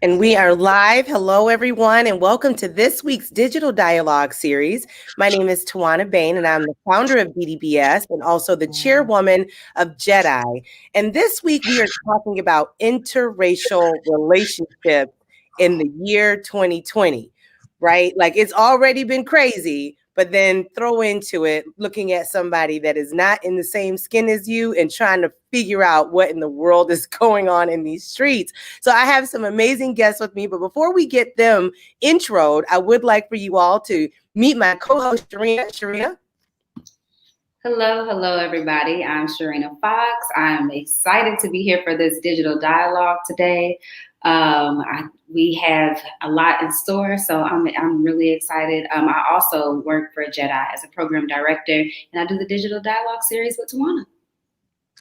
And we are live. Hello, everyone, and welcome to this week's Digital Dialogue series. My name is Tawana Bain, and I'm the founder of DDBS and also the chairwoman of JEDI. And this week, we are talking about interracial relationships in the year 2020, right? Like it's already been crazy, but then throw into it looking at somebody that is not in the same skin as you and trying to figure out what in the world is going on in these streets. So I have some amazing guests with me, but before we get them introed, I would like for you all to meet my co-host, Sharina. Sharina. Hello, everybody. I'm Sharina Fox. I'm excited to be here for this digital dialogue today. We have a lot in store, so I'm really excited. I also work for JEDI as a program director, and I do the digital dialogue series with Tawana.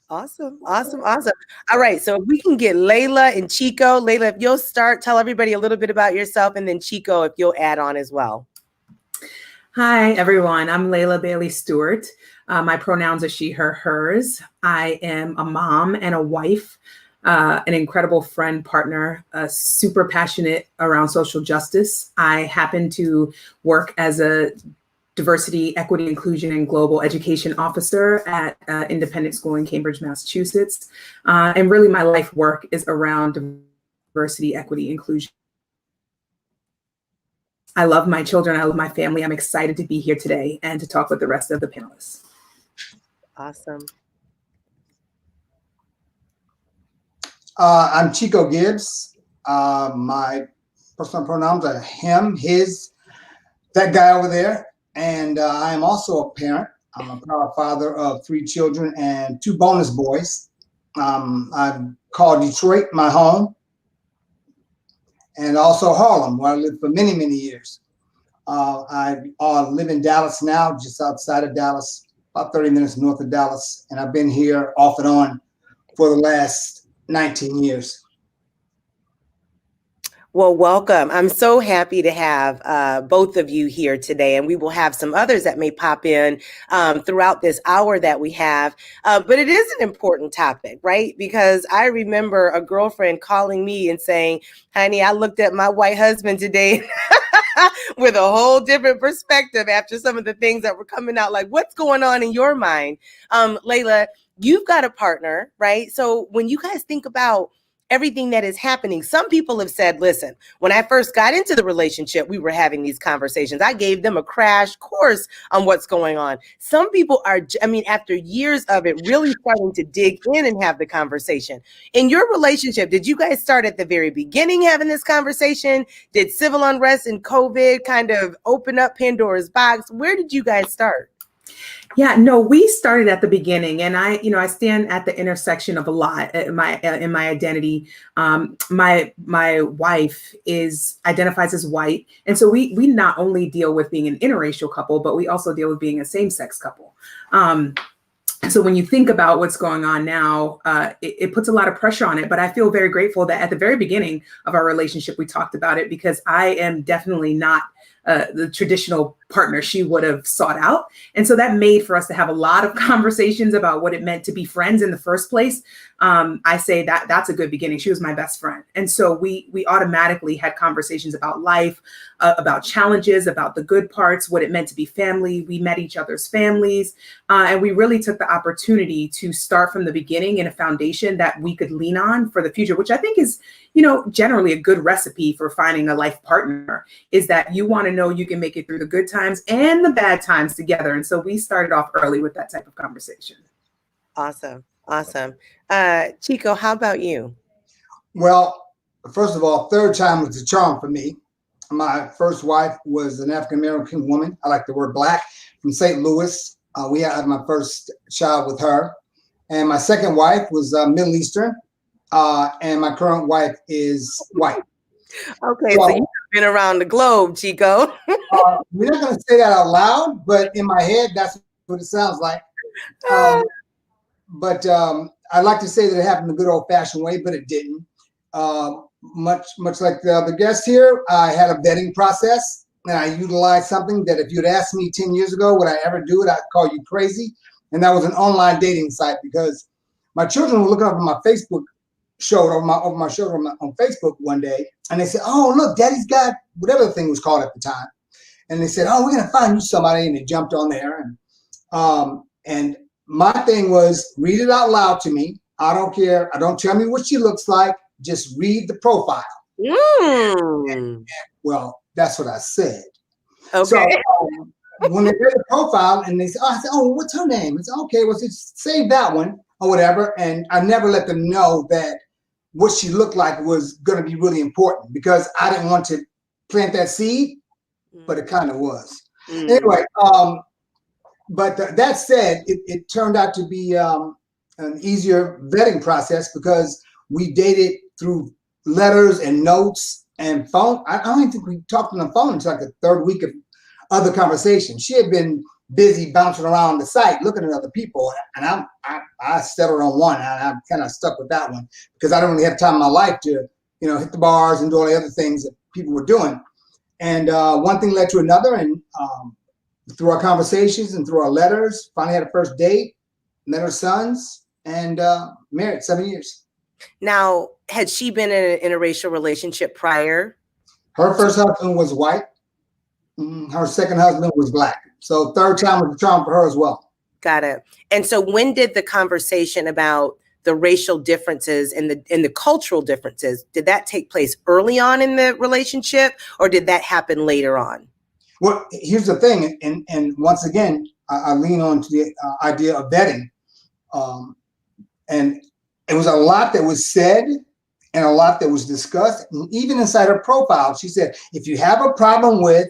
Awesome. All right, so if we can get Layla and Chico. Layla, if you'll start, tell everybody a little bit about yourself, and then Chico, if you'll add on as well. Hi, everyone. I'm Layla Bailey Stewart. My pronouns are she, her, hers. I am a mom and a wife, an incredible friend, partner, super passionate around social justice. I happen to work as a diversity, equity, inclusion, and global education officer at Independent School in Cambridge, Massachusetts. And really my life work is around diversity, equity, inclusion. I love my children. I love my family. I'm excited to be here today and to talk with the rest of the panelists. Awesome. I'm Chico Gibbs. My personal pronouns are him, his, that guy over there. And I am also a parent. I'm a proud father of 3 children and 2 bonus boys. I call Detroit my home, and also Harlem, where I lived for many, many years. I live in Dallas now, just outside of Dallas, about 30 minutes north of Dallas. And I've been here off and on for the last 19 years. Well, welcome. I'm so happy to have both of you here today, and we will have some others that may pop in throughout this hour that we have. But it is an important topic, right? Because I remember a girlfriend calling me and saying, honey, I looked at my white husband today with a whole different perspective after some of the things that were coming out. Like, what's going on in your mind? Layla, you've got a partner, right? So when you guys think about everything that is happening, some people have said, listen, when I first got into the relationship, we were having these conversations. I gave them a crash course on what's going on. Some people are, after years of it, really starting to dig in and have the conversation. In your relationship, did you guys start at the very beginning having this conversation? Did civil unrest and COVID kind of open up Pandora's box? Where did you guys start? Yeah, no, we started at the beginning, and I stand at the intersection of a lot in my identity. My wife identifies as white, and so we not only deal with being an interracial couple, but we also deal with being a same-sex couple. So when you think about what's going on now, it puts a lot of pressure on it. But I feel very grateful that at the very beginning of our relationship, we talked about it, because I am definitely not the traditional partner she would have sought out. And so that made for us to have a lot of conversations about what it meant to be friends in the first place. I say that that's a good beginning. She was my best friend. And so we automatically had conversations about life, about challenges, about the good parts, what it meant to be family. We met each other's families, and we really took the opportunity to start from the beginning in a foundation that we could lean on for the future, which I think is, generally a good recipe for finding a life partner, is that you want to know you can make it through the good times and the bad times together. And so we started off early with that type of conversation. Awesome. Chico, how about you? Well, first of all, third time was the charm for me. My first wife was an African-American woman. I like the word black, from St. Louis. We had my first child with her. And my second wife was Middle Eastern. And my current wife is white. Okay, so you've been around the globe, Chico. We're not going to say that out loud, but in my head, that's what it sounds like. But I like to say that it happened the good old-fashioned way, but it didn't. Much like the other guest here, I had a vetting process, and I utilized something that if you'd asked me 10 years ago, would I ever do it, I'd call you crazy. And that was an online dating site, because my children were looking up on my Facebook showed over my shoulder on Facebook one day, and they said, "Oh, look, Daddy's got whatever the thing was called at the time." And they said, "Oh, we're gonna find you somebody," and they jumped on there. And my thing was, read it out loud to me. I don't care. Don't tell me what she looks like. Just read the profile. And, well, that's what I said. Okay. So when they read the profile and they said, I said, "Oh, what's her name?" It's okay. Well, just save that one or whatever. And I never let them know that what she looked like was going to be really important, because I didn't want to plant that seed, but it kind of was. Anyway, but that said, it turned out to be an easier vetting process, because we dated through letters and notes and phone. I don't even think we talked on the phone until like the third week of other conversation. She had been busy bouncing around the site looking at other people, and I settled on one, and I kind of stuck with that one, because I don't really have time in my life to, hit the bars and do all the other things that people were doing. And one thing led to another, and through our conversations and through our letters, finally had a first date, met her sons, and married 7 years. Now, had she been in an interracial relationship prior? Her first husband was white. Her second husband was black. So third time was the charm for her as well. Got it. And so when did the conversation about the racial differences and the cultural differences, did that take place early on in the relationship, or did that happen later on? Well, here's the thing. And once again, I lean on to the idea of vetting. And it was a lot that was said and a lot that was discussed. And even inside her profile, she said, if you have a problem with,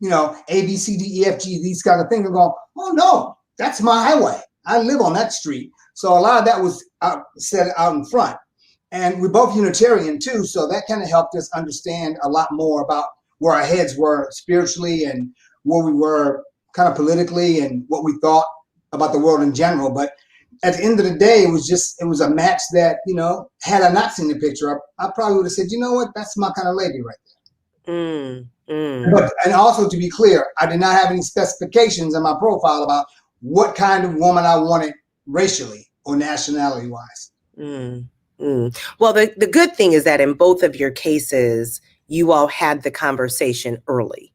A, B, C, D, E, F, G, these kind of things, I'm going, oh, no, that's my highway. I live on that street. So a lot of that was said out in front. And we're both Unitarian too. So that kind of helped us understand a lot more about where our heads were spiritually and where we were kind of politically and what we thought about the world in general. But at the end of the day, it was a match that, had I not seen the picture, I probably would have said, you know what, that's my kind of lady right there. But, and also to be clear, I did not have any specifications in my profile about what kind of woman I wanted racially or nationality wise. Well, the good thing is that in both of your cases, you all had the conversation early.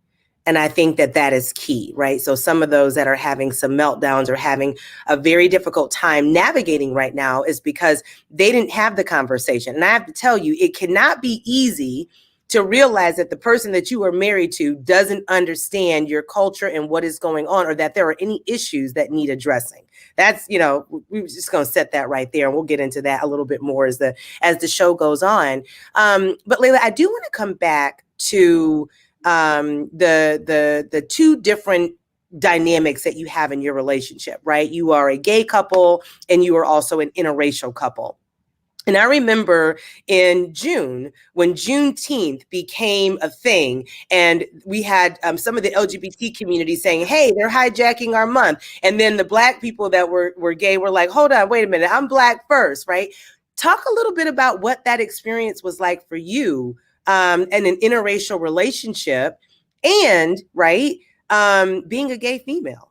And I think that is key, right? So some of those that are having some meltdowns or having a very difficult time navigating right now is because they didn't have the conversation. And I have to tell you, it cannot be easy to realize that the person that you are married to doesn't understand your culture and what is going on, or that there are any issues that need addressing. That's, we're just going to set that right there, and we'll get into that a little bit more as the show goes on. But Layla, I do want to come back to the two different dynamics that you have in your relationship, right? You are a gay couple and you are also an interracial couple. And I remember in June, when Juneteenth became a thing, and we had some of the LGBT community saying, hey, they're hijacking our month. And then the Black people that were gay were like, hold on, wait a minute, I'm Black first, right? Talk a little bit about what that experience was like for you and an interracial relationship and, right, being a gay female.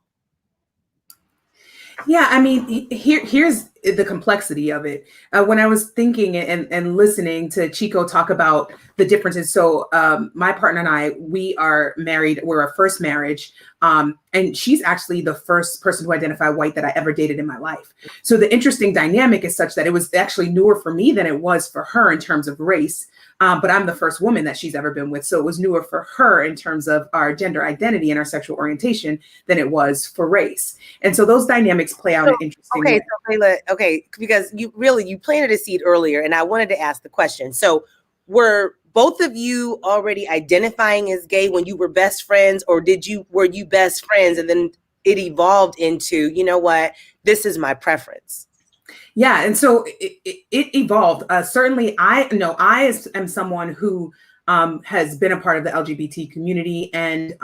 Yeah, I mean, here's the complexity of it. When I was thinking and listening to Chico talk about the differences. So my partner and I, we are married. We're our first marriage. And she's actually the first person to identify white that I ever dated in my life. So the interesting dynamic is such that it was actually newer for me than it was for her in terms of race. But I'm the first woman that she's ever been with. So it was newer for her in terms of our gender identity and our sexual orientation than it was for race. And so those dynamics play out in interesting ways. So Layla, because you planted a seed earlier, and I wanted to ask the question. So were both of you already identifying as gay when you were best friends, or were you best friends and then it evolved into, you know what, this is my preference? Yeah. And so it evolved. Certainly, I am someone who has been a part of the LGBT community. And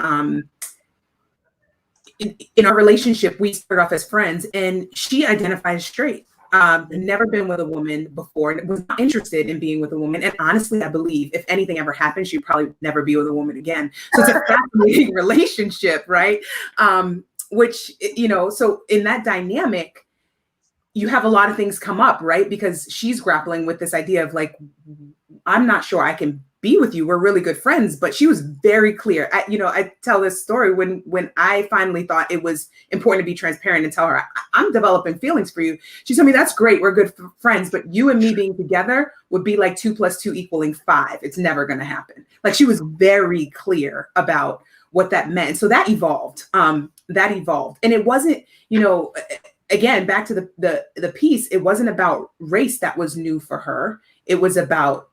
in our relationship, we started off as friends, and she identifies straight. Never been with a woman before, and was not interested in being with a woman. And honestly, I believe if anything ever happened, she'd probably never be with a woman again. So it's a fascinating relationship, right? Which, so in that dynamic, you have a lot of things come up, right? Because she's grappling with this idea of like, I'm not sure I can be with you. We're really good friends, but she was very clear. I tell this story when I finally thought it was important to be transparent and tell her I'm developing feelings for you. She told me, that's great. We're good friends, but you and me being together would be like 2 + 2 = 5. It's never going to happen. Like, she was very clear about what that meant. And so that evolved. And it wasn't, again, back to the piece, it wasn't about race that was new for her. It was about,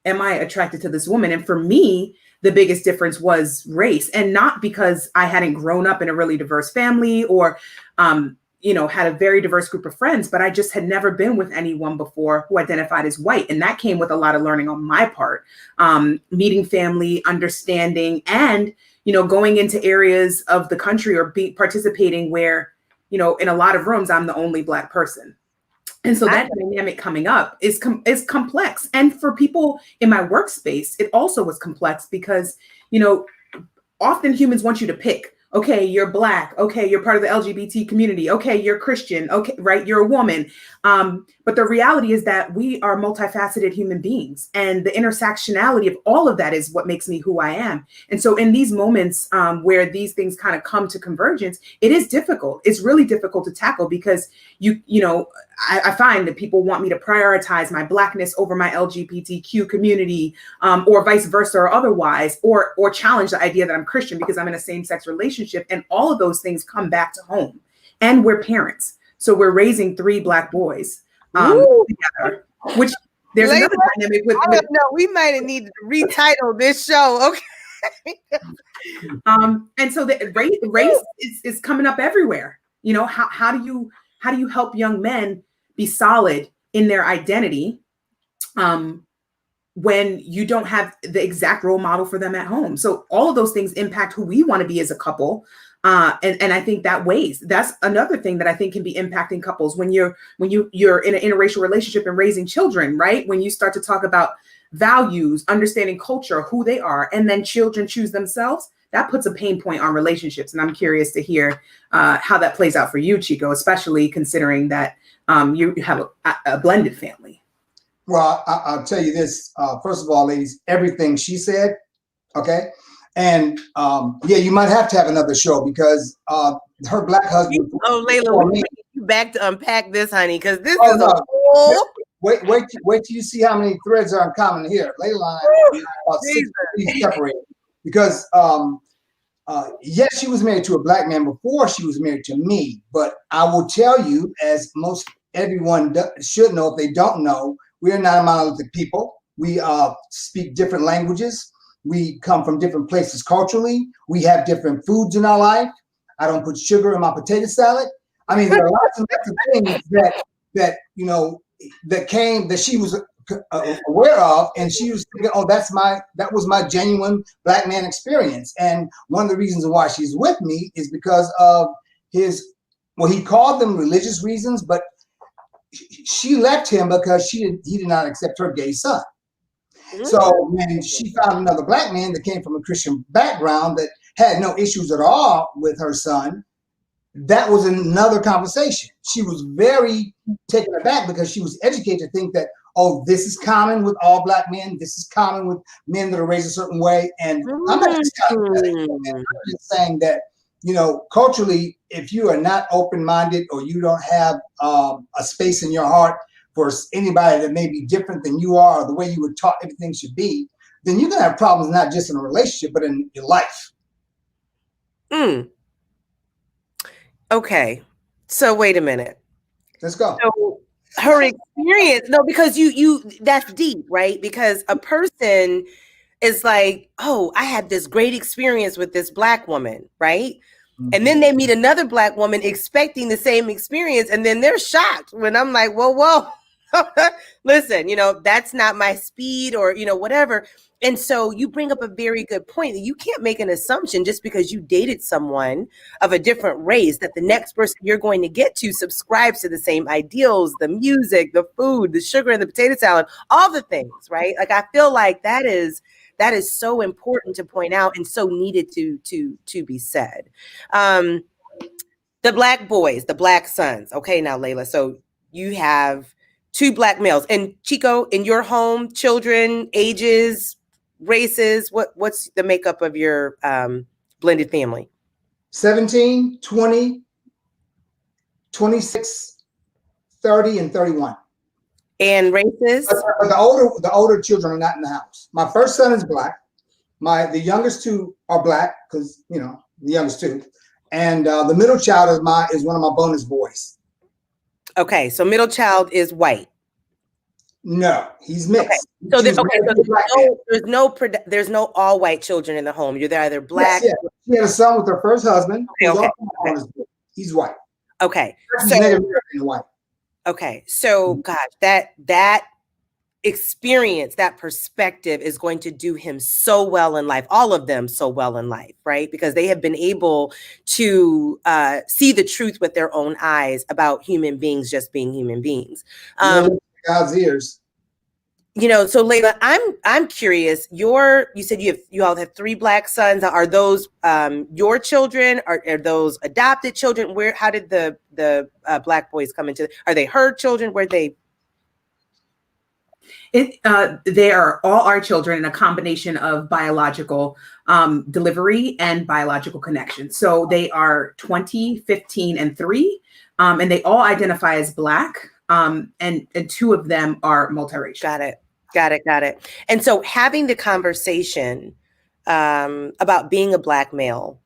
am I attracted to this woman? And for me, the biggest difference was race, and not because I hadn't grown up in a really diverse family or, had a very diverse group of friends, but I just had never been with anyone before who identified as white. And that came with a lot of learning on my part, meeting family, understanding, and, going into areas of the country or participating where, in a lot of rooms, I'm the only Black person. And so that dynamic coming up is complex. And for people in my workspace, it also was complex because, often humans want you to pick. Okay, you're Black. Okay, you're part of the LGBT community. Okay, you're Christian. Okay, right, you're a woman. But the reality is that we are multifaceted human beings, and the intersectionality of all of that is what makes me who I am. And so in these moments where these things kind of come to convergence, it is difficult. It's really difficult to tackle because I find that people want me to prioritize my Blackness over my LGBTQ community, or vice versa, or otherwise, or challenge the idea that I'm Christian because I'm in a same-sex relationship. And all of those things come back to home. And we're parents. So we're raising 3 Black boys together, which there's another dynamic with. I don't know. We might have needed to retitle this show. Okay. And so the race is coming up everywhere. How do you help young men be solid in their identity when you don't have the exact role model for them at home? So all of those things impact who we want to be as a couple. And I think that weighs. That's another thing that I think can be impacting couples when you're in an interracial relationship and raising children, right? When you start to talk about values, understanding culture, who they are, and then children choose themselves, that puts a pain point on relationships. And I'm curious to hear how that plays out for you, Chico, especially considering that you have a blended family. Well, I'll tell you this. First of all, ladies, everything she said, okay? And you might have to have another show because her Black husband. Oh, Layla, we need you back to unpack this, honey, because this is a whole. Wait till you see how many threads are in common here. Layla and I about 6 separated because yes, she was married to a Black man before she was married to me. But I will tell you, as most everyone should know, if they don't know, we are not a monolithic people. We speak different languages. We come from different places culturally. We have different foods in our life. I don't put sugar in my potato salad. I mean, there are lots and lots of things that she was aware of, and she was thinking, oh, that was my genuine Black man experience. And one of the reasons why she's with me is because of he called them religious reasons, but she left him because he did not accept her gay son. So when she found another Black man that came from a Christian background that had no issues at all with her son, that was another conversation. She was very taken aback because she was educated to think that, oh, this is common with all Black men. This is common with men that are raised a certain way. And I'm not just saying that, culturally, if you are not open-minded or you don't have a space in your heart for anybody that may be different than you are, or the way you were taught everything should be, then you're going to have problems not just in a relationship, but in your life. Okay. So wait a minute. Let's go. So her experience, because you that's deep, right? Because a person is like, oh, I had this great experience with this Black woman, right? And then they meet another Black woman expecting the same experience. And then they're shocked when I'm like, whoa, listen, that's not my speed or, whatever. And so you bring up a very good point that you can't make an assumption just because you dated someone of a different race that the next person you're going to get to subscribes to the same ideals, the music, the food, the sugar and the potato salad, all the things, right? Like, I feel like that is so important to point out and so needed to be said. The Black boys, the Black sons. Okay, now Layla. So you have two Black males. And Chico, in your home, children, ages, races, what's the makeup of your blended family? 17, 20, 26, 30, and 31. And races? But the older children are not in the house. My first son is Black. The youngest two are Black because, you know, the youngest two. And the middle child is one of my bonus boys. Okay, so middle child is white. No, he's mixed. Okay. So there's no all white children in the home. You're either Black. Yes, yeah. She had a son with her first husband. Okay. He's white. Okay. He's Native American white. Okay. So gosh, that experience, that perspective is going to do him so well in life, all of them so well in life, right? Because they have been able to see the truth with their own eyes about human beings just being human beings. God's ears. You know, so Layla, I'm curious. You said you all have 3 Black sons. Are those your children? Are those adopted children? How did the Black boys come into? Are they her children? They are all our children in a combination of biological delivery and biological connection. So they are 20, 15, and 3, and they all identify as Black. And 2 of them are multiracial. Got it. And so having the conversation about being a Black male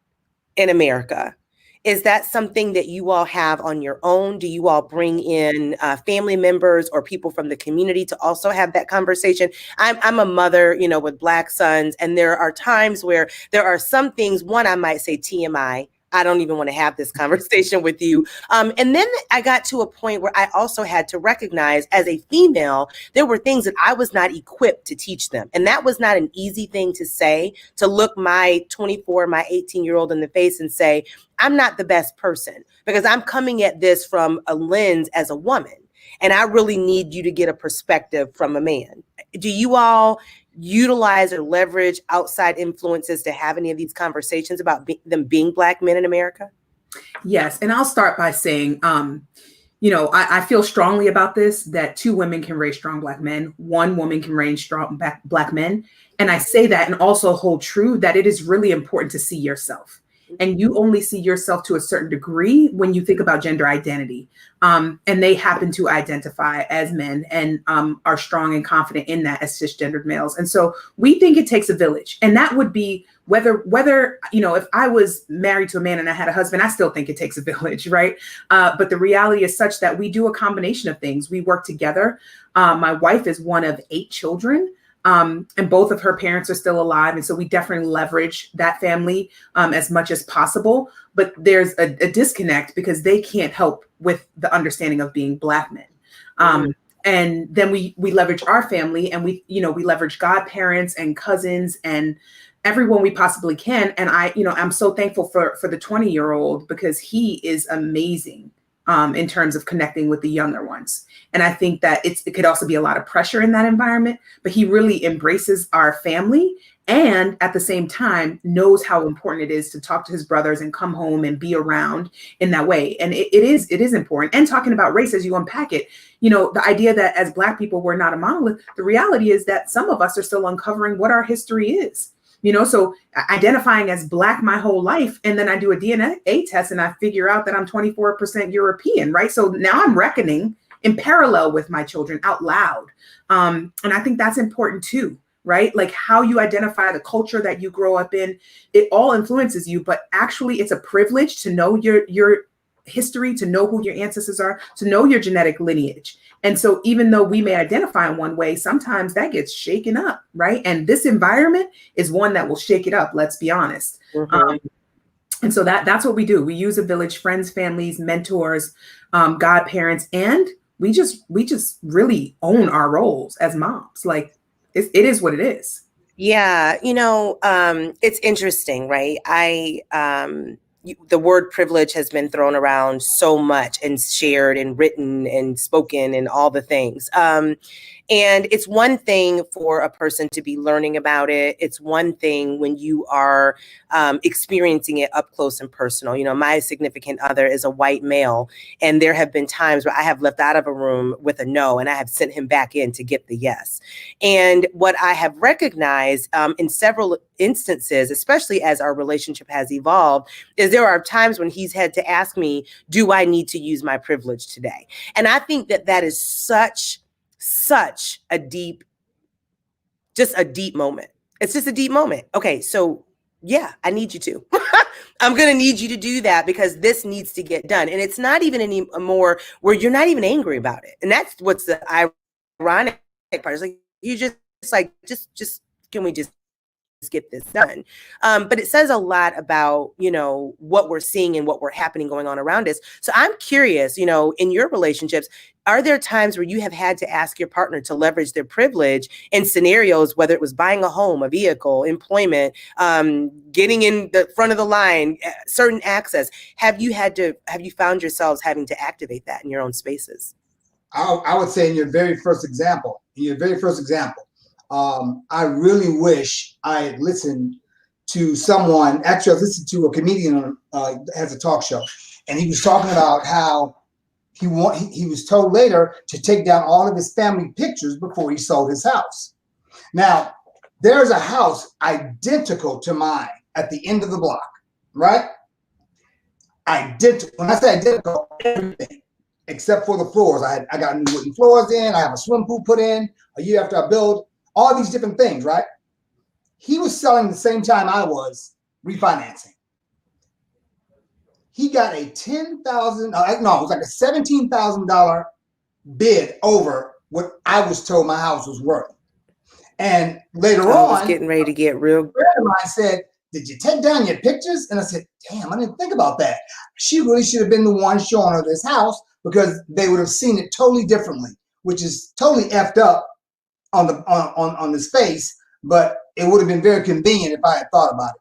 in America, is that something that you all have on your own? Do you all bring in family members or people from the community to also have that conversation? I'm a mother, you know, with Black sons, and there are times where there are some things, one, I might say TMI, I don't even want to have this conversation with you. And then I got to a point where I also had to recognize as a female, there were things that I was not equipped to teach them. And that was not an easy thing to say, to look my 24, my 18-year-old in the face and say, I'm not the best person because I'm coming at this from a lens as a woman. And I really need you to get a perspective from a man. Do you all utilize or leverage outside influences to have any of these conversations about them being Black men in America? Yes. And I'll start by saying, you know, I feel strongly about this, that 2 women can raise strong Black men. 1 woman can raise strong Black men. And I say that and also hold true that it is really important to see yourself. And you only see yourself to a certain degree when you think about gender identity. And they happen to identify as men and are strong and confident in that as cisgendered males. And so we think it takes a village. And that would be whether, you know, if I was married to a man and I had a husband, I still think it takes a village, right? But the reality is such that we do a combination of things. We work together. My wife is one of 8 children. And both of her parents are still alive. And so we definitely leverage that family as much as possible. But there's a disconnect because they can't help with the understanding of being Black men. And then we leverage our family and we leverage godparents and cousins and everyone we possibly can. And I'm so thankful for the 20-year-old because he is amazing in terms of connecting with the younger ones. And I think that it could also be a lot of pressure in that environment, but he really embraces our family and at the same time knows how important it is to talk to his brothers and come home and be around in that way. And it is important. And talking about race as you unpack it, you know, the idea that as Black people, we're not a monolith, the reality is that some of us are still uncovering what our history is. You know, so identifying as Black my whole life, and then I do a DNA test and I figure out that I'm 24% European, right? So now I'm reckoning in parallel with my children out loud. And I think that's important too, right? Like how you identify, the culture that you grow up in, it all influences you, but actually it's a privilege to know your history, to know who your ancestors are, to know your genetic lineage. And so even though we may identify in one way, sometimes that gets shaken up, right? And this environment is one that will shake it up, let's be honest. And so that's what we do. We use a village, friends, families, mentors, godparents, and we just really own our roles as moms. Like it is what it is. Yeah, you know, it's interesting, right? The word privilege has been thrown around so much and shared and written and spoken and all the things. And it's one thing for a person to be learning about it. It's one thing when you are experiencing it up close and personal. You know, my significant other is a white male, and there have been times where I have left out of a room with a no, and I have sent him back in to get the yes. And what I have recognized in several instances, especially as our relationship has evolved, is there are times when he's had to ask me, do I need to use my privilege today? And I think that that is such a deep moment. It's just a deep moment. Okay, so yeah, I need you to. I'm going to need you to do that because this needs to get done. And it's not even any more where you're not even angry about it. And that's what's the ironic part. It's like, you just like, just, can we just get this done? But it says a lot about, you know, what we're seeing and what we're happening going on around us. So I'm curious, you know, in your relationships, are there times where you have had to ask your partner to leverage their privilege in scenarios, whether it was buying a home, a vehicle, employment, getting in the front of the line, certain access? Have you found yourselves having to activate that in your own spaces? I would say in your very first example, I really wish I had listened to someone. Actually, I listened to a comedian has a talk show, and he was talking about how he was told later to take down all of his family pictures before he sold his house. Now, there's a house identical to mine at the end of the block, right? Identical. When I say identical, everything except for the floors. I got new wooden floors in. I have a swimming pool put in a year after I built. All these different things, right? He was selling the same time I was refinancing. He got a $10,000, no, it was like a $17,000 bid over what I was told my house was worth. And later on, I was getting ready to get real. A friend of mine said, "Did you take down your pictures?" And I said, "Damn, I didn't think about that. She really should have been the one showing her this house because they would have seen it totally differently," which is totally effed up on this face, but it would have been very convenient if I had thought about it.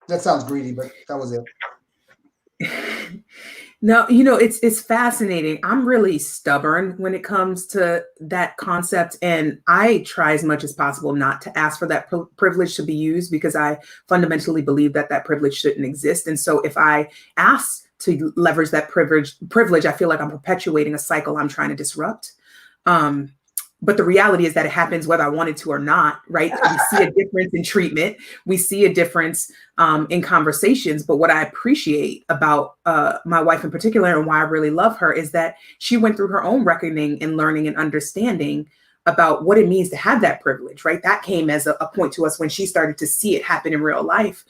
That sounds greedy, but that was it. No, you know, it's fascinating. I'm really stubborn when it comes to that concept, and I try as much as possible not to ask for that privilege to be used because I fundamentally believe that that privilege shouldn't exist. And so if I ask to leverage that privilege, I feel like I'm perpetuating a cycle I'm trying to disrupt. But the reality is that it happens whether I wanted to or not, right? We see a difference in treatment. We see a difference in conversations. But what I appreciate about my wife in particular, and why I really love her, is that she went through her own reckoning and learning and understanding about what it means to have that privilege, right? That came as a point to us when she started to see it happen in real life.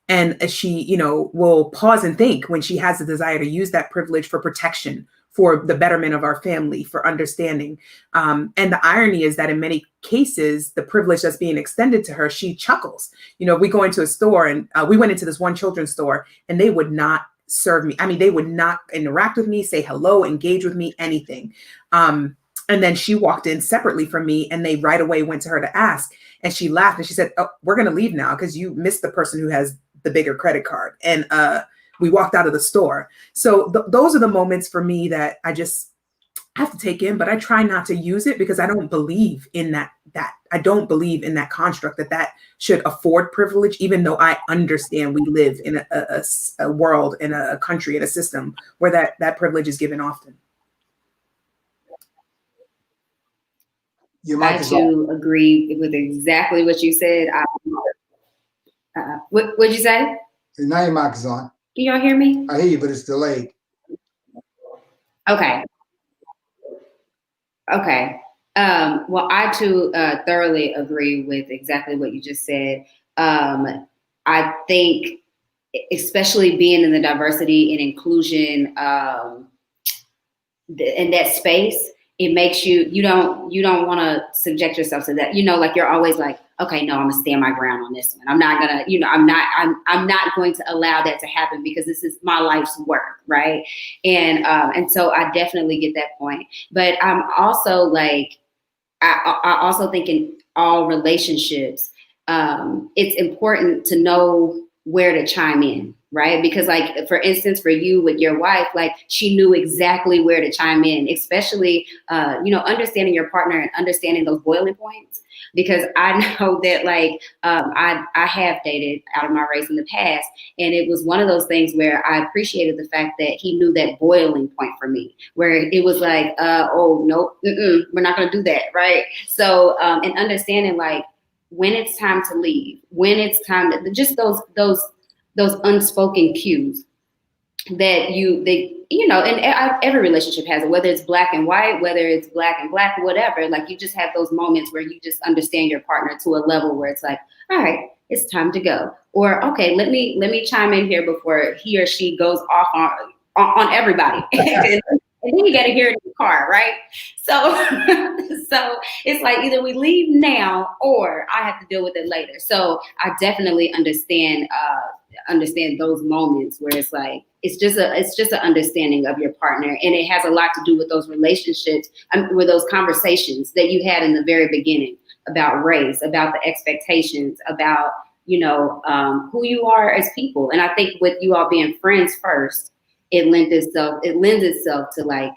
And she, you know, will pause and think when she has a desire to use that privilege for protection, for the betterment of our family, for understanding. And the irony is that in many cases, the privilege that's being extended to her, she chuckles. You know, we go into a store, and we went into this one children's store, and they would not serve me. I mean, they would not interact with me, say hello, engage with me, anything. And then she walked in separately from me, and they right away went to her to ask. And she laughed and she said, "Oh, we're going to leave now because you missed the person who has the bigger credit card." And we walked out of the store. So those are the moments for me that I just have to take in, but I try not to use it because I don't believe in that I don't believe in that construct that should afford privilege, even though I understand we live in a world, in a country, in a system where that privilege is given often. I too agree with exactly what you said. What'd you say? Now your mic is on. Can y'all hear me? I hear you, but it's delayed. Okay. Well, I too thoroughly agree with exactly what you just said. I think, especially being in the diversity and inclusion in that space, it makes you don't want to subject yourself to that. You know, like you're always like, okay, no, I'm gonna stand my ground on this one. I'm not gonna, you know, I'm not going to allow that to happen because this is my life's work, right? And so I definitely get that point. But I'm also like, I also think in all relationships, it's important to know where to chime in, right? Because like, for instance, for you with your wife, like she knew exactly where to chime in, especially, understanding your partner and understanding those boiling points. Because I know that like, I have dated out of my race in the past. And it was one of those things where I appreciated the fact that he knew that boiling point for me, where it was like, oh, nope, we're not going to do that. Right. So, and understanding like when it's time to leave, when it's time to just those unspoken cues that and every relationship has it, whether it's black and white, whether it's black and black, whatever. Like you just have those moments where you just understand your partner to a level where it's like, all right, it's time to go. Or, okay, let me chime in here before he or she goes off on everybody. And then you got to hear it in the car, right? So, so it's like either we leave now or I have to deal with it later. So I definitely understand those moments where it's like it's just an understanding of your partner, and it has a lot to do with those relationships, with those conversations that you had in the very beginning about race, about the expectations, about who you are as people. And I think with you all being friends first, it lends itself to like,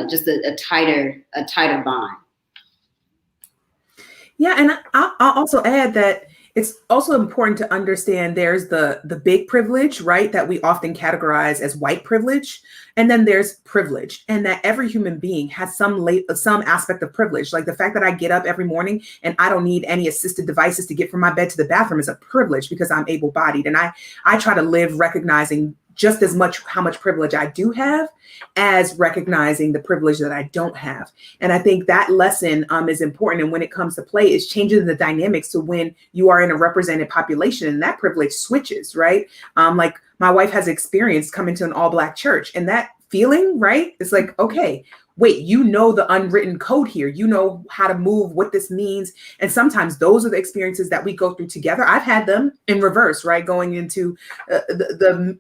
just a tighter bond. Yeah, and I'll also add that it's also important to understand there's the big privilege, right, that we often categorize as white privilege, and then there's privilege, and that every human being has some aspect of privilege. Like the fact that I get up every morning and I don't need any assisted devices to get from my bed to the bathroom is a privilege because I'm able-bodied, and I try to live recognizing just as much how much privilege I do have as recognizing the privilege that I don't have. And I think that lesson is important. And when it comes to play, is changing the dynamics to when you are in a represented population and that privilege switches, right? Like my wife has experience coming to an all Black church, and that feeling, right? It's like, okay, wait, the unwritten code here, how to move, what this means. And sometimes those are the experiences that we go through together. I've had them in reverse, right? Going into the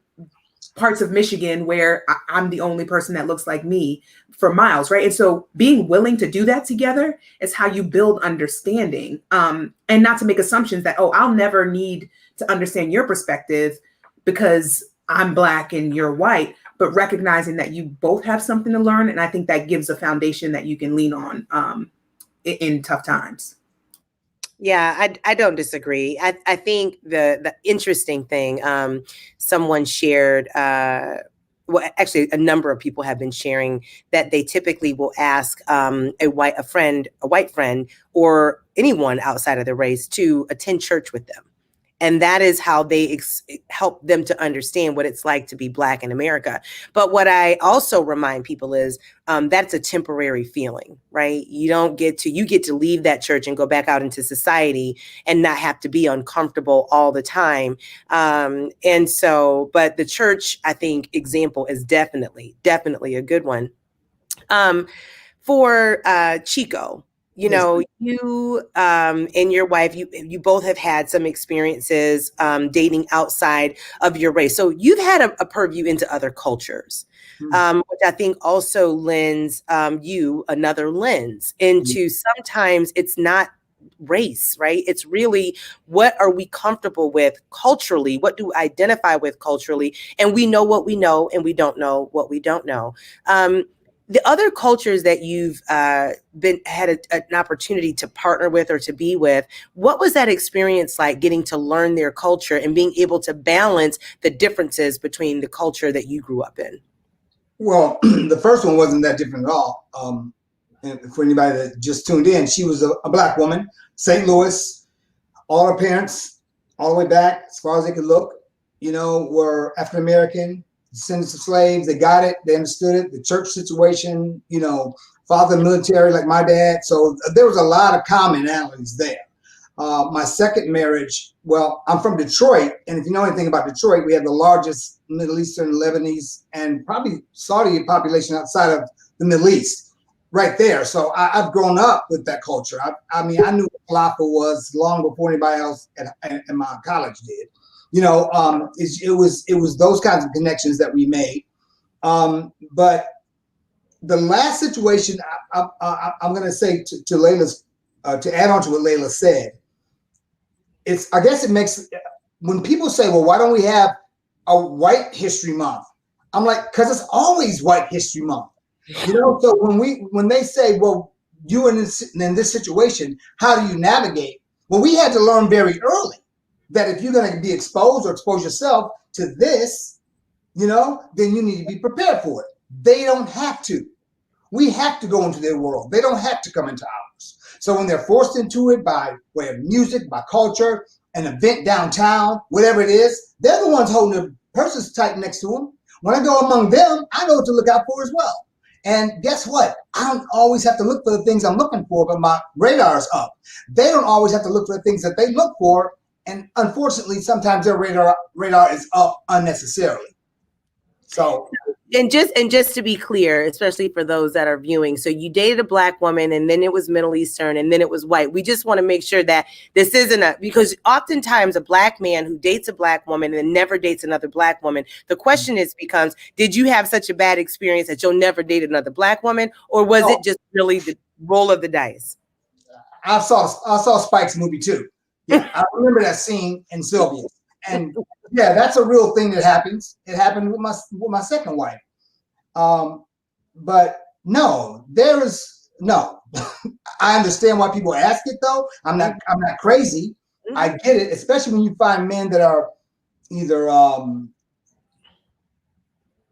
parts of Michigan where I'm the only person that looks like me for miles, right? And so being willing to do that together is how you build understanding, and not to make assumptions that, oh, I'll never need to understand your perspective because I'm Black and you're white, but recognizing that you both have something to learn. And I think that gives a foundation that you can lean on in tough times. Yeah, I don't disagree. I think the interesting thing, someone shared, well, actually a number of people have been sharing that they typically will ask a white friend or anyone outside of the race to attend church with them. And that is how they help them to understand what it's like to be Black in America. But what I also remind people is that's a temporary feeling, right? You get to leave that church and go back out into society and not have to be uncomfortable all the time. And so, but the church, I think, example is definitely a good one. For Chico, you and your wife, you both have had some experiences dating outside of your race. So you've had a purview into other cultures, which I think also lends you another lens into sometimes it's not race, right? It's really what are we comfortable with culturally? What do we identify with culturally? And we know what we know and we don't know what we don't know. The other cultures that you've had an opportunity to partner with or to be with, what was that experience like getting to learn their culture and being able to balance the differences between the culture that you grew up in? Well, the first one wasn't that different at all. And for anybody that just tuned in, she was a Black woman, St. Louis. All her parents, all the way back, as far as they could look, were African-American, descendants of slaves. They got it. They understood it. The church situation, father military like my dad. So there was a lot of commonalities there. My second marriage, well, I'm from Detroit. And if you know anything about Detroit, we have the largest Middle Eastern, Lebanese, and probably Saudi population outside of the Middle East right there. So I've grown up with that culture. I mean, I knew what falafel was long before anybody else in my college did. It was those kinds of connections that we made. But the last situation, I'm going to say to Layla's, to add on to what Layla said, I guess it makes, when people say, well, why don't we have a White History Month. I'm like, because it's always White History Month. You know, so when they say, well, you in this situation, how do you navigate? Well, we had to learn very early that if you're going to be exposed or expose yourself to this, you know, then you need to be prepared for it. They don't have to. We have to go into their world. They don't have to come into ours. So when they're forced into it by way of music, by culture, an event downtown, whatever it is, they're the ones holding the purses tight next to them. When I go among them, I know what to look out for as well. And guess what? I don't always have to look for the things I'm looking for, but my radar's up. They don't always have to look for the things that they look for. And unfortunately, sometimes their radar is up unnecessarily. So, and just to be clear, especially for those that are viewing, so you dated a Black woman and then it was Middle Eastern and then it was white. We just want to make sure that this isn't because oftentimes a Black man who dates a Black woman and never dates another Black woman, the question becomes, did you have such a bad experience that you'll never date another Black woman, or was it just really the roll of the dice? I saw Spike's movie too. Yeah, I remember that scene in Sylvia. And yeah, that's a real thing that happens. It happened with my second wife. But no, there is no. I understand why people ask it though. I'm not crazy. I get it, especially when you find men that are either I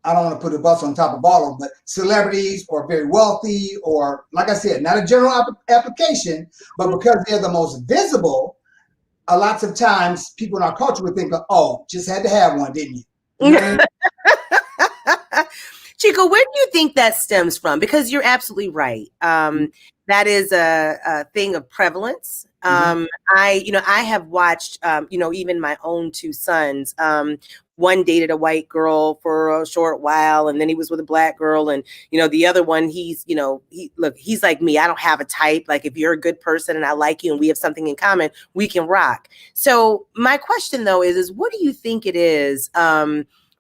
don't want to put a bus on top of all of them, but celebrities or very wealthy, or like I said, not a general application, but because they're the most visible. A lots of times people in our culture would think, oh, just had to have one, didn't you? You know what I mean? Chico, where do you think that stems from? Because you're absolutely right. That is a thing of prevalence. I have watched, even my own two sons. One dated a white girl for a short while, and then he was with a Black girl. And, the other one, he's like me. I don't have a type. Like, if you're a good person and I like you and we have something in common, we can rock. So my question, though, is what do you think it is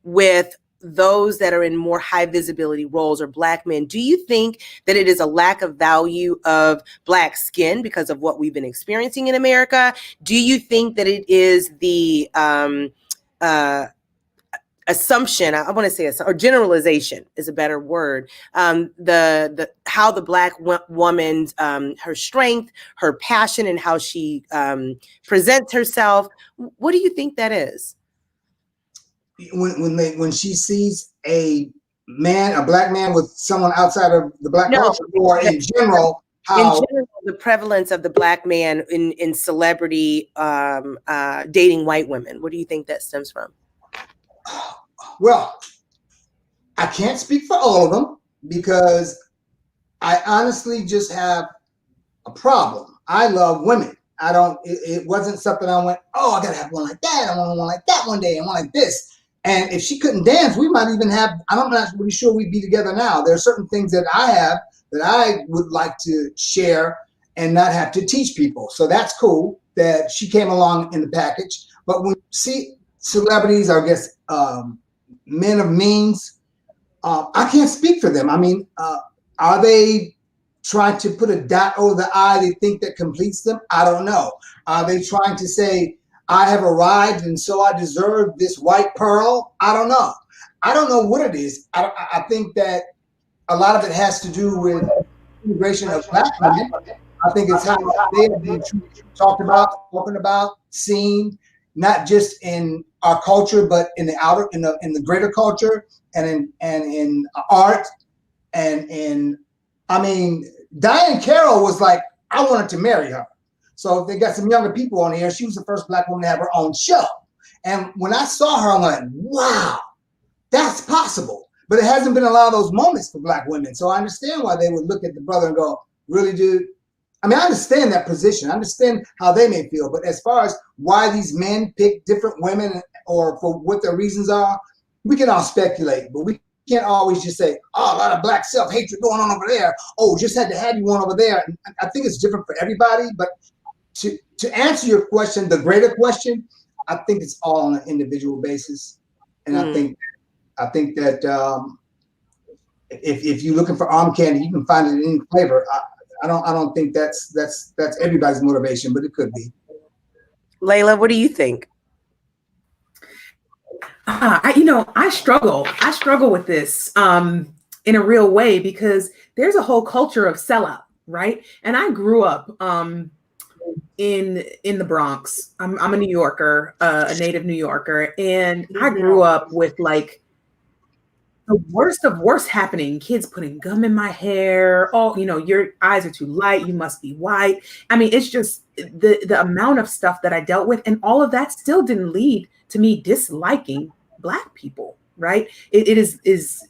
with those that are in more high visibility roles or Black men? Do you think that it is a lack of value of Black skin because of what we've been experiencing in America? Do you think that it is the assumption, I want to say, or generalization is a better word, the how the Black woman's her strength, her passion, and how she presents herself? What do you think that is? When she sees a Black man with someone outside of the Black culture, or in general, the prevalence of the Black man in celebrity dating white women. What do you think that stems from? Well, I can't speak for all of them because I honestly just have a problem. I love women. It wasn't something I went, oh, I gotta have one like that. I want one like that one day, and one like this. And if she couldn't dance, we might even have, I'm not really sure we'd be together now. There are certain things that I have that I would like to share and not have to teach people. So that's cool that she came along in the package. But when you see celebrities, or I guess men of means, I can't speak for them. I mean, are they trying to put a dot over the I they think that completes them? I don't know. Are they trying to say, I have arrived and so I deserve this white pearl? I don't know. I don't know what it is. I think that a lot of it has to do with immigration of Black women. I think it's how they have been talked about, spoken about, seen, not just in our culture, but in the greater culture, and in art, and I mean, Diane Carroll was like, I wanted to marry her. So if they got some younger people on here, she was the first Black woman to have her own show. And when I saw her, I'm like, wow, that's possible. But it hasn't been a lot of those moments for Black women. So I understand why they would look at the brother and go, really, dude? I mean, I understand that position. I understand how they may feel. But as far as why these men pick different women or for what their reasons are, we can all speculate. But we can't always just say, oh, a lot of Black self-hatred going on over there. Oh, just had to have you one over there. And I think it's different for everybody. But to answer your question, the greater question, I think it's all on an individual basis. And I think that if you're looking for arm candy, you can find it in any flavor. I don't think that's everybody's motivation, but it could be. Layla, what do you think? I struggle with this in a real way because there's a whole culture of sellout, right? And I grew up in the Bronx. I'm a New Yorker, a native New Yorker, and I grew up with like the worst of worst happening. Kids putting gum in my hair. Oh, your eyes are too light. You must be white. I mean, it's just the amount of stuff that I dealt with, and all of that still didn't lead to me disliking Black people. Right? It is.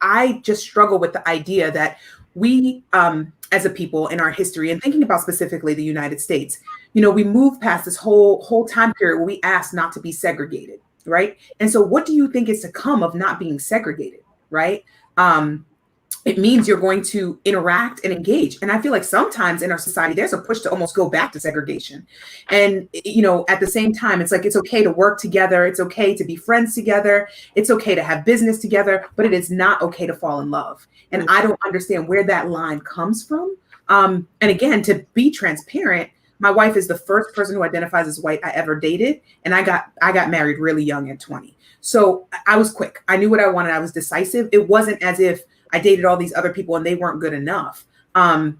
I just struggle with the idea that we, as a people in our history, and thinking about specifically the United States, we moved past this whole time period where we asked not to be segregated. Right. And so what do you think is to come of not being segregated? Right. It means you're going to interact and engage. And I feel like sometimes in our society, there's a push to almost go back to segregation. And, at the same time, it's like, it's okay to work together. It's okay to be friends together. It's okay to have business together, but it is not okay to fall in love. And I don't understand where that line comes from. And again, to be transparent, my wife is the first person who identifies as white I ever dated. And I got married really young at 20. So I was quick. I knew what I wanted. I was decisive. It wasn't as if I dated all these other people and they weren't good enough. And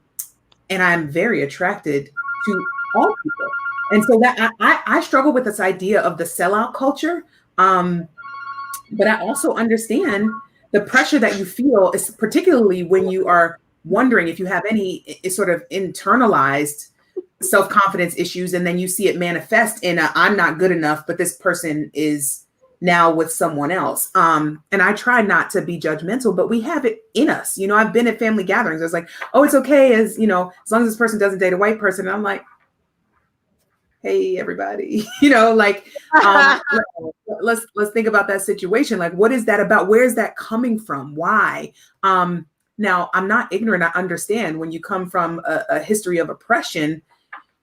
I'm very attracted to all people. And so that I struggle with this idea of the sellout culture. But I also understand the pressure that you feel, is particularly when you are wondering if you have any sort of internalized self-confidence issues, and then you see it manifest in I'm not good enough, but this person is now with someone else. And I try not to be judgmental, but we have it in us. I've been at family gatherings. I was like, oh, it's okay as long as this person doesn't date a white person. And I'm like, hey, everybody, let's think about that situation. Like, what is that about? Where is that coming from? Why? Now, I'm not ignorant. I understand when you come from a history of oppression,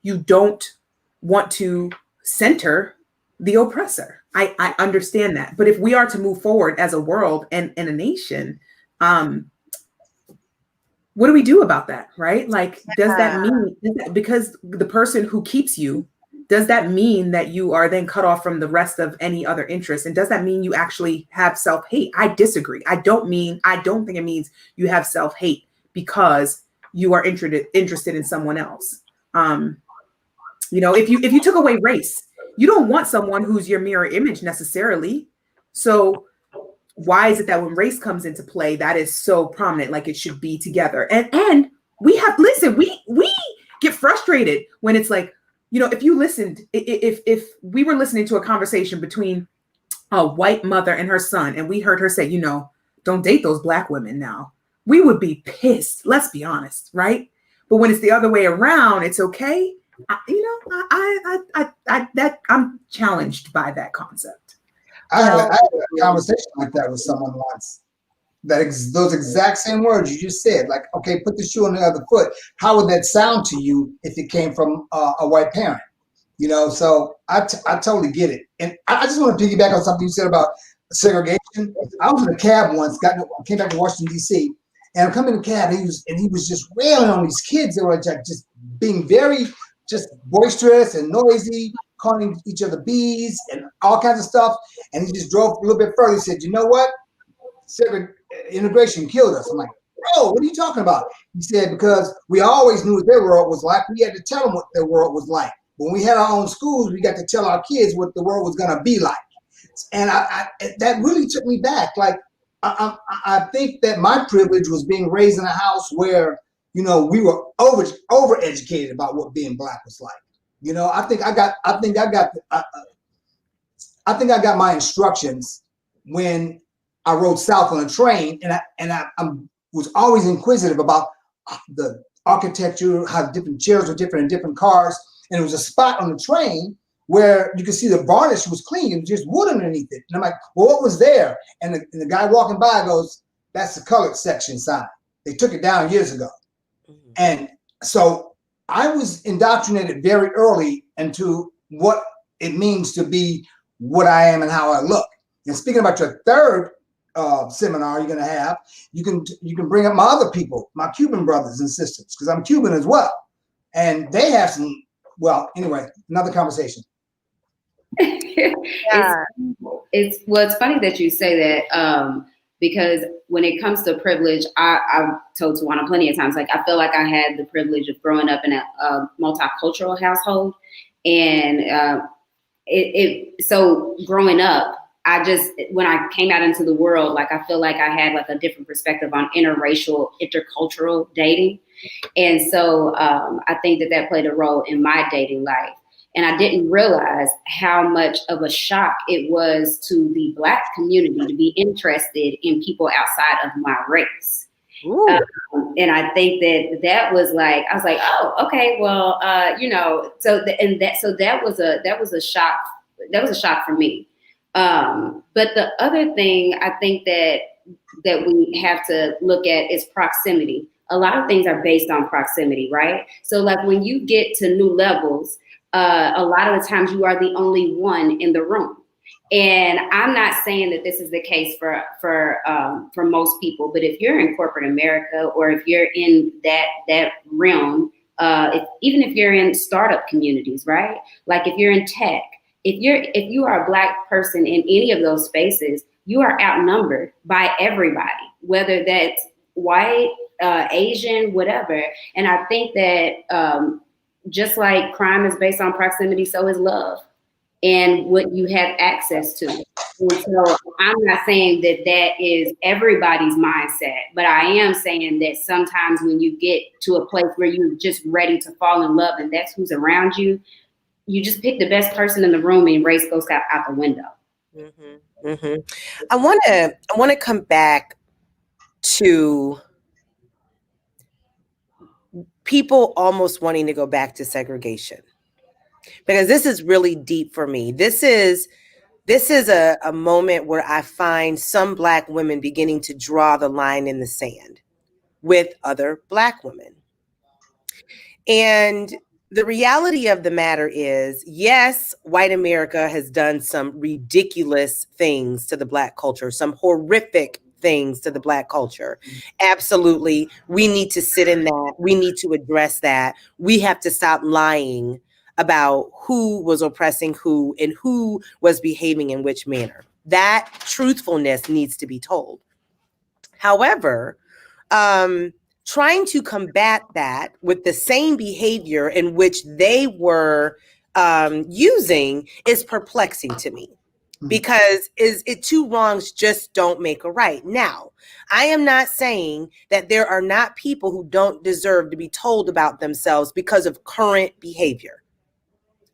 you don't want to center the oppressor. I understand that. But if we are to move forward as a world and a nation, what do we do about that, right? Like, does that mean, because the person who keeps you, does that mean that you are then cut off from the rest of any other interest? And does that mean you actually have self-hate? I disagree. I don't think it means you have self-hate because you are interested in someone else. If you took away race, you don't want someone who's your mirror image necessarily. So why is it that when race comes into play, that is so prominent, like it should be together? And we get frustrated when it's like, if you listened, if we were listening to a conversation between a white mother and her son, and we heard her say, don't date those Black women now, we would be pissed. Let's be honest, right? But when it's the other way around, it's okay. I'm challenged by that concept. I had a conversation like that with someone once. Those exact same words you just said, like, okay, put the shoe on the other foot. How would that sound to you if it came from a white parent? So I totally get it. And I just want to piggyback on something you said about segregation. I was in a cab once, came back to Washington, D.C., and I'm coming in the cab, and he was just railing on these kids that were just being very just boisterous and noisy, calling each other bees and all kinds of stuff. And he just drove a little bit further. He said, you know what? Integration killed us. I'm like, bro, what are you talking about? He said, because we always knew what their world was like. We had to tell them what their world was like. When we had our own schools, we got to tell our kids what the world was going to be like. And that really took me back. Like, I think that my privilege was being raised in a house where, we were over-educated about what being Black was like. I think I got my instructions when I rode south on a train, and I was always inquisitive about the architecture, how different chairs were different in different cars. And there was a spot on the train where you could see the varnish was clean and just wood underneath it. And I'm like, well, what was there? And the guy walking by goes, that's the colored section sign. They took it down years ago. Mm-hmm. And so I was indoctrinated very early into what it means to be what I am and how I look. And speaking about your third seminar you're going to have, you can bring up my other people, my Cuban brothers and sisters, because I'm Cuban as well. And they have some, well, anyway, another conversation. Yeah. It's funny that you say that, because when it comes to privilege, I've told Tawana plenty of times, like, I feel like I had the privilege of growing up in a multicultural household. And so growing up, when I came out into the world, like, I feel like I had like a different perspective on intercultural dating. And so I think that played a role in my dating life. And I didn't realize how much of a shock it was to the Black community to be interested in people outside of my race. And I think that was like, I was like, oh, okay, well, that was a shock. That was a shock for me. But the other thing I think that we have to look at is proximity. A lot of things are based on proximity, right? So like when you get to new levels, a lot of the times you are the only one in the room. And I'm not saying that this is the case for most people, but if you're in corporate America, or if you're in that realm, even if you're in startup communities, right? Like if you're in tech, if you are a Black person in any of those spaces, you are outnumbered by everybody, whether that's white, Asian, whatever. And I think that just like crime is based on proximity, so is love and what you have access to. And so I'm not saying that is everybody's mindset, but I am saying that sometimes when you get to a place where you're just ready to fall in love and that's who's around you, you just pick the best person in the room and race goes out the window. Mm-hmm. Mm-hmm. I want to come back to people almost wanting to go back to segregation, because this is really deep for me. This is a moment where I find some Black women beginning to draw the line in the sand with other Black women. And the reality of the matter is, yes, white America has done some ridiculous things to the Black culture, some horrific things to the Black culture. Absolutely. We need to sit in that. We need to address that. We have to stop lying about who was oppressing who and who was behaving in which manner. That truthfulness needs to be told. However, trying to combat that with the same behavior in which they were using is perplexing to me. Because two wrongs just don't make a right. Now, I am not saying that there are not people who don't deserve to be told about themselves because of current behavior.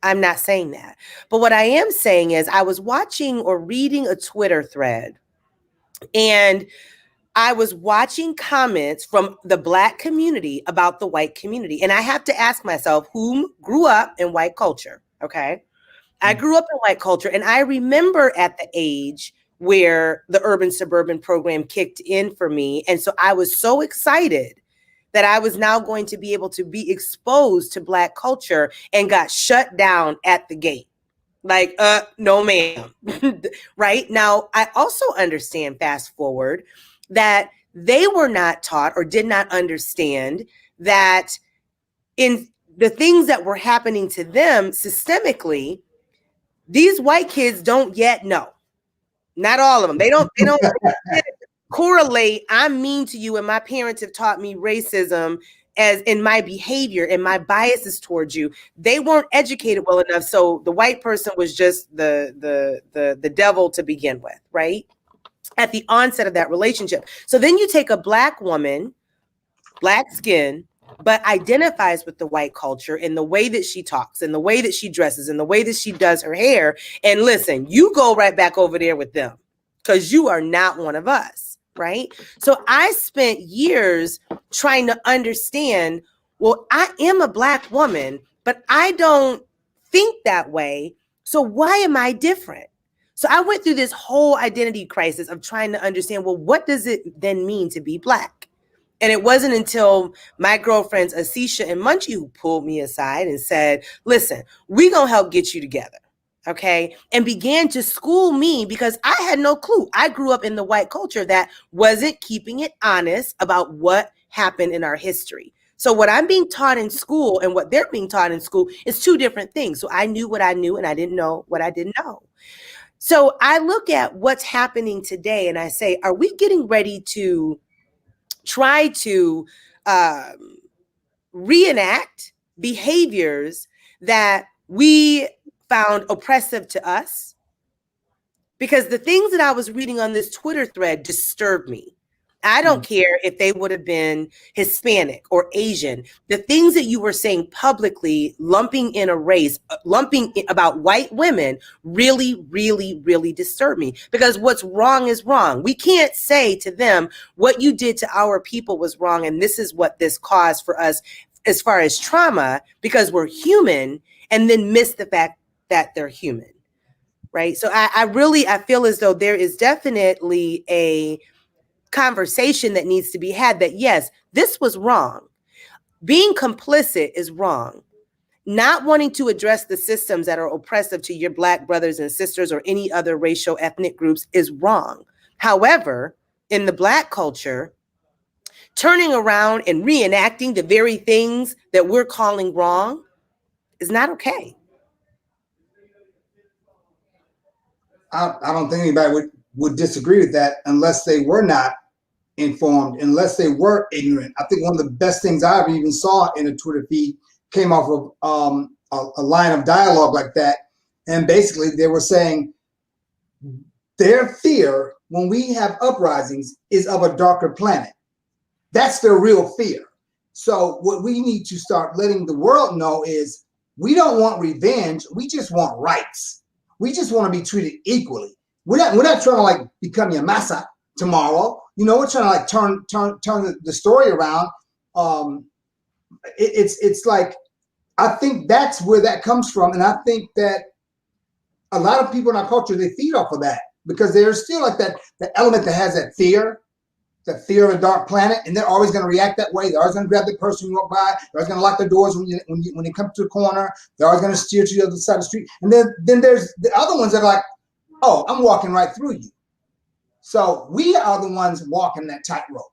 I'm not saying that. But what I am saying is I was watching or reading a Twitter thread, and I was watching comments from the Black community about the white community. And I have to ask myself, who grew up in white culture? Okay. I grew up in white culture, and I remember at the age where the urban suburban program kicked in for me. And so I was so excited that I was now going to be able to be exposed to Black culture, and got shut down at the gate. Like, no, ma'am. Right now, I also understand, fast forward, that they were not taught or did not understand that in the things that were happening to them systemically, these white kids don't yet know. Not all of them. They don't correlate. I'm mean to you, and my parents have taught me racism as in my behavior and my biases towards you. They weren't educated well enough. So the white person was just the devil to begin with, right? At the onset of that relationship. So then you take a Black woman, Black skin, but identifies with the white culture in the way that she talks, in the way that she dresses, in the way that she does her hair. And listen, you go right back over there with them because you are not one of us, right? So I spent years trying to understand, well, I am a Black woman, but I don't think that way. So why am I different? So I went through this whole identity crisis of trying to understand, well, what does it then mean to be Black? And it wasn't until my girlfriends, Asisha and Munchie, who pulled me aside and said, listen, we're going to help get you together. Okay. And began to school me because I had no clue. I grew up in the white culture that wasn't keeping it honest about what happened in our history. So what I'm being taught in school and what they're being taught in school is two different things. So I knew what I knew and I didn't know what I didn't know. So I look at what's happening today and I say, are we getting ready to try to reenact behaviors that we found oppressive to us? Because the things that I was reading on this Twitter thread disturbed me. I don't care if they would have been Hispanic or Asian. The things that you were saying publicly, lumping in a race, lumping about white women really, really, really disturbed me, because what's wrong is wrong. We can't say to them, what you did to our people was wrong, and this is what this caused for us as far as trauma, because we're human, and then miss the fact that they're human, right? So I feel as though there is definitely a conversation that needs to be had that, yes, this was wrong. Being complicit is wrong. Not wanting to address the systems that are oppressive to your Black brothers and sisters or any other racial ethnic groups is wrong. However, in the Black culture, turning around and reenacting the very things that we're calling wrong is not okay. I don't think anybody would disagree with that unless they were not informed, unless they were ignorant. I think one of the best things I ever even saw in a Twitter feed came off of a line of dialogue like that. And basically they were saying their fear when we have uprisings is of a darker planet. That's their real fear. So what we need to start letting the world know is we don't want revenge. We just want rights. We just want to be treated equally. We're not trying to like become your massa tomorrow. You know, we're trying to like turn the story around. It's like, I think that's where that comes from. And I think that a lot of people in our culture, they feed off of that because there's still like that element that has that fear of a dark planet, and they're always going to react that way. They're always going to grab the person you walk by. They're always going to lock the doors when they come to the corner. They're always going to steer to the other side of the street. And then there's the other ones that are like, oh, I'm walking right through you. So we are the ones walking that tightrope.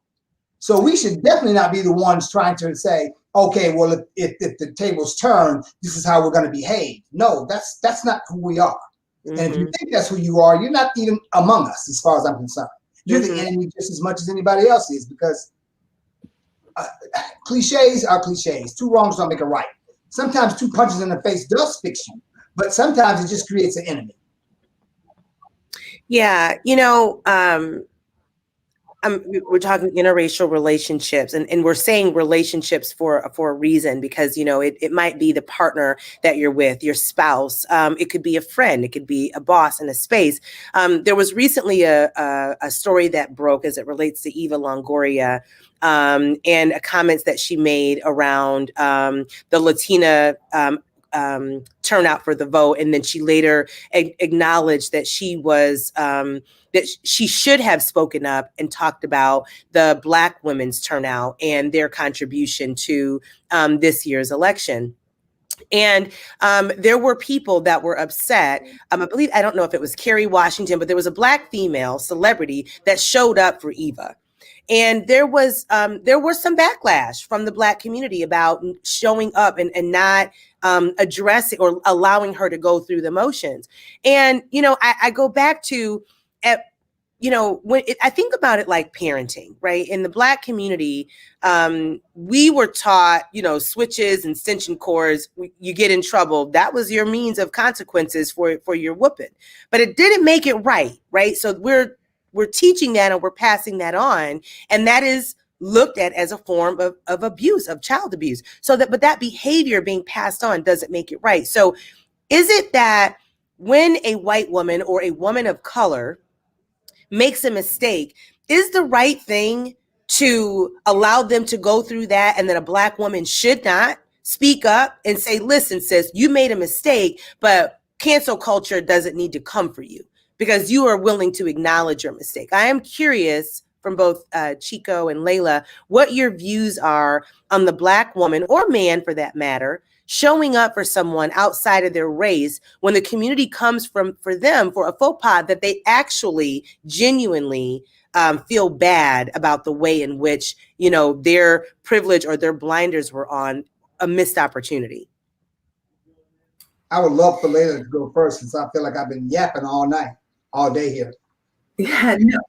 So we should definitely not be the ones trying to say, okay, well, if the tables turn, this is how we're going to behave. No, that's not who we are. Mm-hmm. And if you think that's who you are, you're not even among us, as far as I'm concerned. You're the enemy just as much as anybody else is, because cliches are cliches. Two wrongs don't make a right. Sometimes two punches in the face does fix you, but sometimes it just creates an enemy. Yeah, you know, we're talking interracial relationships, and we're saying relationships for a reason, because, you know, it might be the partner that you're with, your spouse. It could be a friend. It could be a boss in a space. There was recently a story that broke as it relates to Eva Longoria, and comments that she made around the Latina turnout for the vote. And then she later acknowledged that she was that she should have spoken up and talked about the Black women's turnout and their contribution to this year's election. And there were people that were upset. I believe, I don't know if it was Kerry Washington, but there was a Black female celebrity that showed up for Eva. And there was some backlash from the Black community about showing up and not addressing or allowing her to go through the motions. And, you know, I go back to, you know, I think about it like parenting, right? In the Black community, we were taught, you know, switches and extension cords, you get in trouble. That was your means of consequences for your whooping. But it didn't make it right? So we're teaching that and we're passing that on. And that is looked at as a form of abuse, of child abuse. But that behavior being passed on doesn't make it right. So is it that when a white woman or a woman of color makes a mistake, is the right thing to allow them to go through that, and that a Black woman should not speak up and say, listen, sis, you made a mistake, but cancel culture doesn't need to come for you because you are willing to acknowledge your mistake? I am curious from both Chico and Layla, what your views are on the Black woman, or man for that matter, showing up for someone outside of their race when the community comes for them for a faux pas that they actually genuinely feel bad about the way in which, you know, their privilege or their blinders were on a missed opportunity? I would love for Layla to go first, since I feel like I've been yapping all night, all day here. Yeah, no.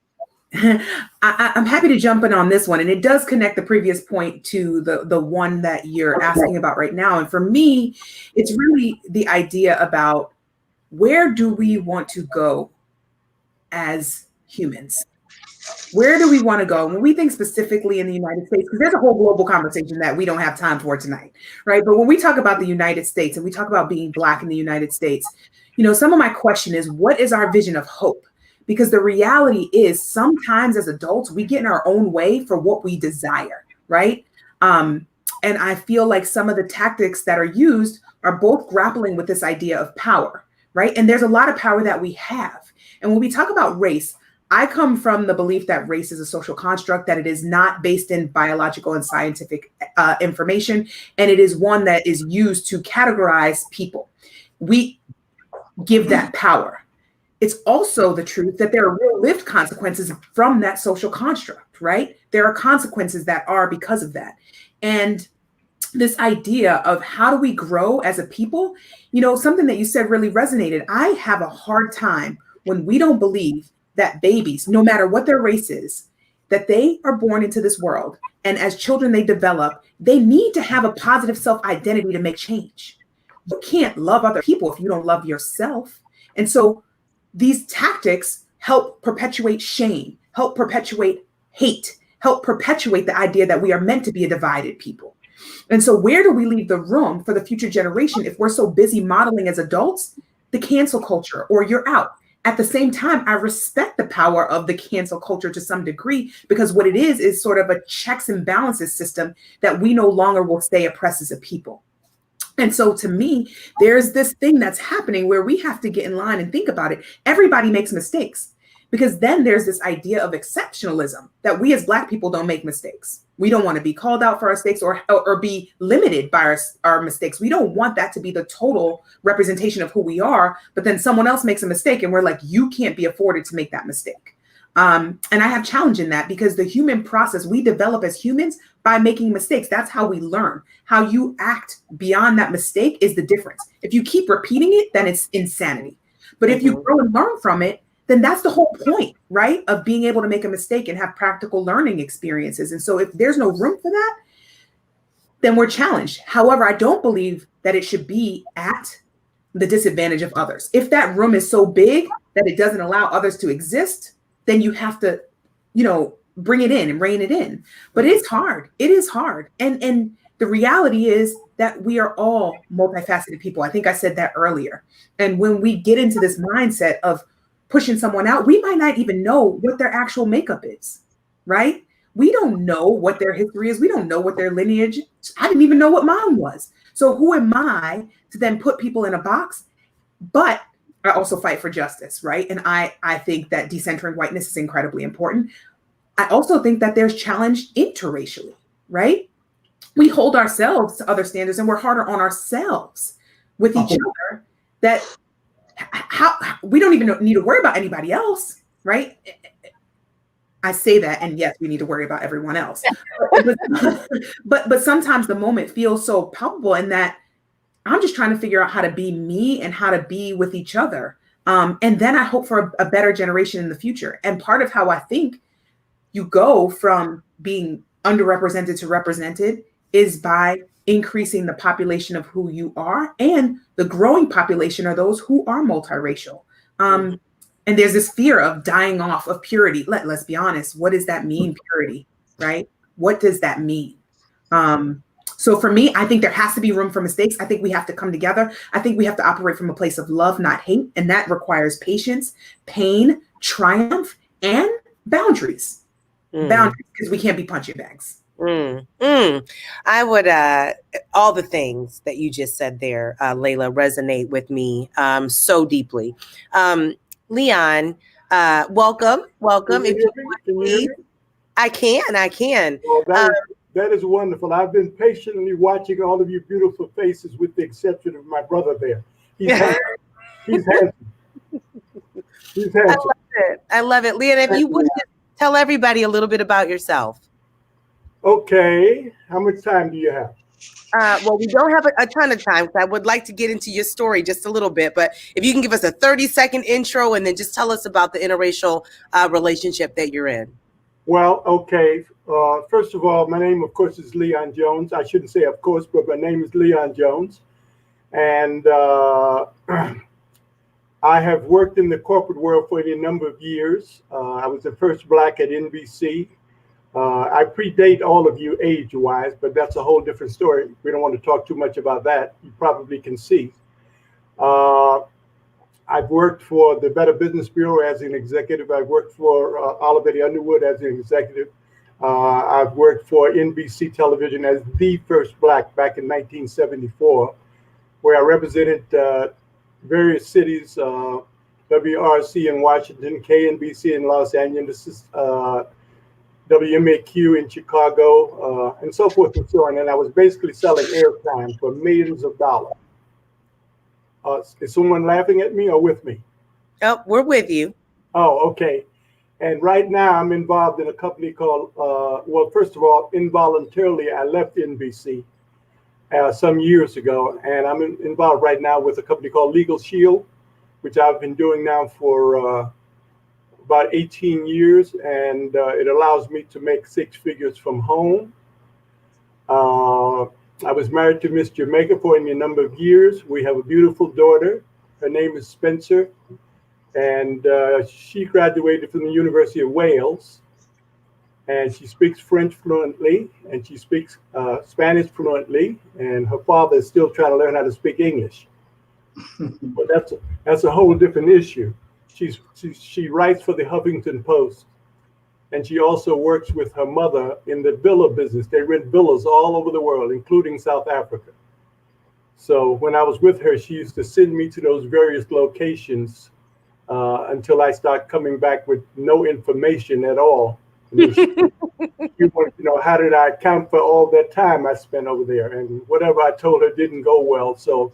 I'm happy to jump in on this one, and it does connect the previous point to the one that you're asking about right now. And for me, it's really the idea about, where do we want to go as humans? Where do we want to go? When we think specifically in the United States, because there's a whole global conversation that we don't have time for tonight, right? But when we talk about the United States and we talk about being Black in the United States, you know, some of my question is, what is our vision of hope? Because the reality is, sometimes as adults, we get in our own way for what we desire, right? And I feel like some of the tactics that are used are both grappling with this idea of power, right? And there's a lot of power that we have. And when we talk about race, I come from the belief that race is a social construct, that it is not based in biological and scientific information, and it is one that is used to categorize people. We give that power. It's also the truth that there are real lived consequences from that social construct, right? There are consequences that are because of that. And this idea of how do we grow as a people, you know, something that you said really resonated. I have a hard time when we don't believe that babies, no matter what their race is, that they are born into this world, and as children they develop, they need to have a positive self-identity to make change. You can't love other people if you don't love yourself. And so these tactics help perpetuate shame, help perpetuate hate, help perpetuate the idea that we are meant to be a divided people. And so where do we leave the room for the future generation if we're so busy modeling as adults the cancel culture, or you're out? At the same time, I respect the power of the cancel culture to some degree, because what it is sort of a checks and balances system that we no longer will stay oppressed as a people. And so to me, there's this thing that's happening where we have to get in line and think about it. Everybody makes mistakes, because then there's this idea of exceptionalism that we as Black people don't make mistakes. We don't want to be called out for our mistakes or be limited by our mistakes. We don't want that to be the total representation of who we are. But then someone else makes a mistake and we're like, you can't be afforded to make that mistake. And I have challenge in that, because the human process, we develop as humans by making mistakes. That's how we learn. How you act beyond that mistake is the difference. If you keep repeating it, then it's insanity. But if you grow and learn from it, then that's the whole point, right? Of being able to make a mistake and have practical learning experiences. And so if there's no room for that, then we're challenged. However, I don't believe that it should be at the disadvantage of others. If that room is so big that it doesn't allow others to exist, then you have to, you know, bring it in and rein it in. But it's hard. It is hard. And the reality is that we are all multifaceted people. I think I said that earlier. And when we get into this mindset of pushing someone out, we might not even know what their actual makeup is, right? We don't know what their history is. We don't know what their lineage. I didn't even know what mine was. So who am I to then put people in a box? But I also fight for justice, right? And I think that decentering whiteness is incredibly important. I also think that there's challenge interracially, right? We hold ourselves to other standards and we're harder on ourselves with each other, that how we don't even need to worry about anybody else, right? I say that, and yes, we need to worry about everyone else. but sometimes the moment feels so palpable in that I'm just trying to figure out how to be me and how to be with each other. And then I hope for a better generation in the future. And part of how I think you go from being underrepresented to represented is by increasing the population of who you are, and the growing population are those who are multiracial. And there's this fear of dying off of purity. Let's be honest. What does that mean, purity, right? What does that mean? So for me, I think there has to be room for mistakes. I think we have to come together. I think we have to operate from a place of love, not hate. And that requires patience, pain, triumph, and boundaries. Boundaries, because we can't be punching bags. I would, all the things that you just said there, Layla, resonate with me so deeply. Leon, welcome. If you want to please. I can. Well, that is wonderful. I've been patiently watching all of your beautiful faces, with the exception of my brother there. He's handsome. He's handsome. I love it. Leon, if you would Tell everybody a little bit about yourself. Okay, how much time do you have? Well, we don't have a ton of time, because I would like to get into your story just a little bit. But if you can give us a 30-second intro and then just tell us about the interracial relationship that you're in. Well, okay. First of all, my name, of course, is Leon Jones. I shouldn't say of course, but my name is Leon Jones. And I have worked in the corporate world for a number of years. I was the first Black at NBC. I predate all of you age-wise, but that's a whole different story. We don't want to talk too much about that. You probably can see. I've worked for the Better Business Bureau as an executive. I've worked for Oliver Underwood as an executive. I've worked for NBC Television as the first Black back in 1974, where I represented various cities, WRC in Washington, KNBC in Los Angeles, WMAQ in Chicago, and so forth and so on. And I was basically selling airtime for millions of dollars. Is someone laughing at me or with me? Oh, we're with you. Oh, okay. And right now I'm involved in a company called, well, first of all, involuntarily, I left NBC some years ago, and I'm involved right now with a company called Legal Shield, which I've been doing now for about 18 years, and it allows me to make 6 figures from home. I was married to Miss Jamaica for a number of years. We have a beautiful daughter. Her name is Spencer, and she graduated from the University of Wales, and she speaks French fluently, and she speaks Spanish fluently, and her father is still trying to learn how to speak English. But that's a whole different issue. She writes for the Huffington Post, and she also works with her mother in the villa business. They rent villas all over the world, including South Africa. So when I was with her, she used to send me to those various locations until I start coming back with no information at all. She wanted to know, how did I account for all that time I spent over there? And whatever I told her didn't go well. So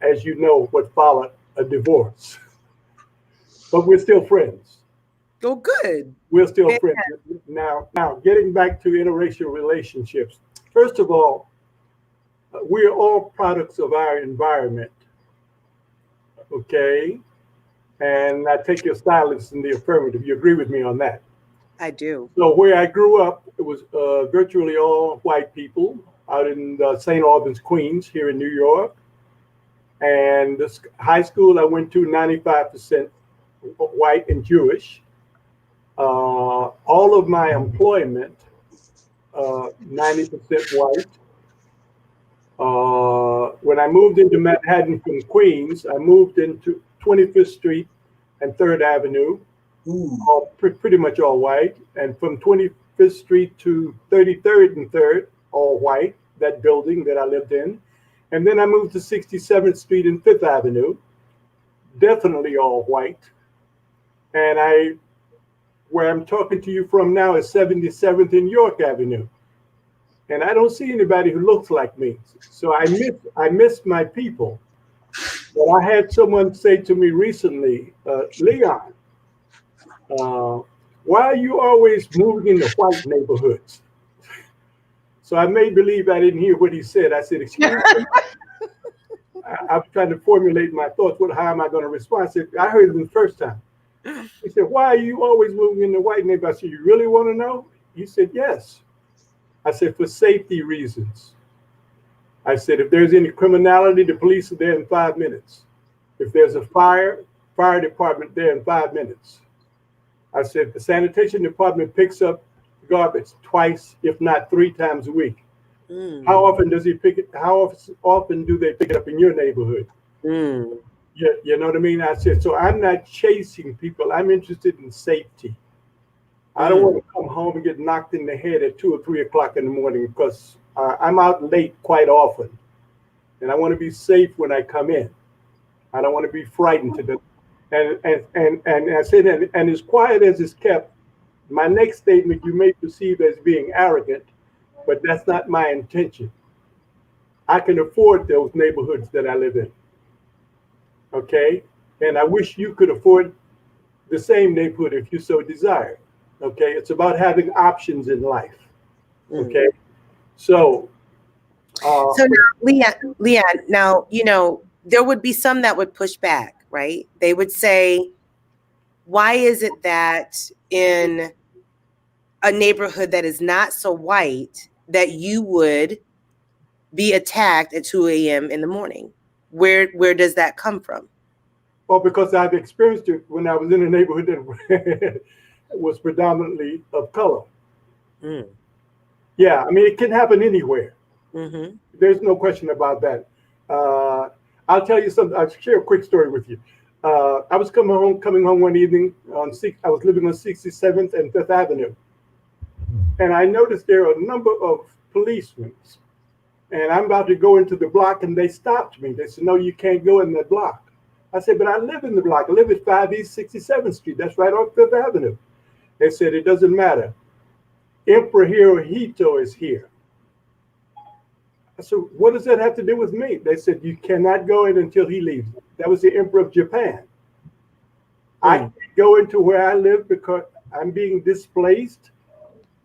as you know, what followed, a divorce. But we're still friends. Oh, good. We're still friends. Now, getting back to interracial relationships. First of all, we're all products of our environment. Okay? And I take your silence in the affirmative. You agree with me on that? I do. So where I grew up, it was virtually all white people out in St. Albans, Queens, here in New York. And this high school I went to, 95% white and Jewish. All of my employment, 90% white. When I moved into Manhattan from Queens, I moved into 25th Street and 3rd Avenue, all pretty much all white. And from 25th Street to 33rd and 3rd, all white, that building that I lived in. And then I moved to 67th Street and 5th Avenue, definitely all white. And where I'm talking to you from now is 77th and York Avenue. And I don't see anybody who looks like me. So I miss my people. But I had someone say to me recently, Leon, why are you always moving into white neighborhoods? So I made believe I didn't hear what he said. I said, excuse me. I was trying to formulate my thoughts. How am I going to respond? I said, I heard it the first time. He said, why are you always moving in the white neighborhood? I said, you really want to know? He said, yes. I said, for safety reasons. I said, if there's any criminality, the police are there in 5 minutes. If there's a fire department there in 5 minutes. I said, the sanitation department picks up garbage twice, if not 3 times a week. How often does he pick it? How often do they pick it up in your neighborhood? You know what I mean? I said, so I'm not chasing people. I'm interested in safety. I don't want to come home and get knocked in the head at 2 or 3 o'clock in the morning because I'm out late quite often. And I want to be safe when I come in. I don't want to be frightened to death. And I said, and as quiet as it's kept, my next statement you may perceive as being arrogant, but that's not my intention. I can afford those neighborhoods that I live in. Okay? And I wish you could afford the same neighborhood if you so desire. Okay, it's about having options in life. Mm. Okay, so So now, Leon, now, there would be some that would push back, right? They would say, why is it that in a neighborhood that is not so white that you would be attacked at 2 a.m. in the morning? Where does that come from? well, because I've experienced it when I was in a neighborhood that was predominantly of color. Mm. Yeah, I mean, it can happen anywhere. Mm-hmm. There's no question about that. I'll tell you something. I'll share a quick story with you. I was coming home one evening I was living on 67th and 5th Avenue, and I noticed there are a number of policemen. And I'm about to go into the block, and they stopped me. They said, "No, you can't go in that block." I said, "But I live in the block. I live at 5 East 67th Street. That's right off 5th Avenue." They said, "It doesn't matter. Emperor Hirohito is here." I said, "What does that have to do with me?" They said, "You cannot go in until he leaves." That was the Emperor of Japan. I can't go into where I live because I'm being displaced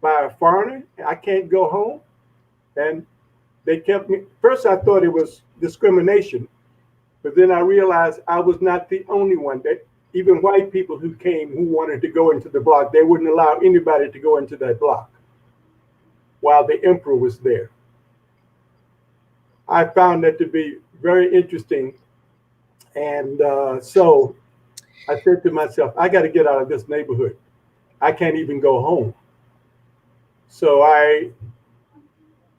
by a foreigner. I can't go home. And they kept me. First, I thought it was discrimination, but then I realized I was not the only one. That even white people who came who wanted to go into the block, they wouldn't allow anybody to go into that block while the emperor was there. I found that to be very interesting, and so I said to myself, I got to get out of this neighborhood. I can't even go home. So I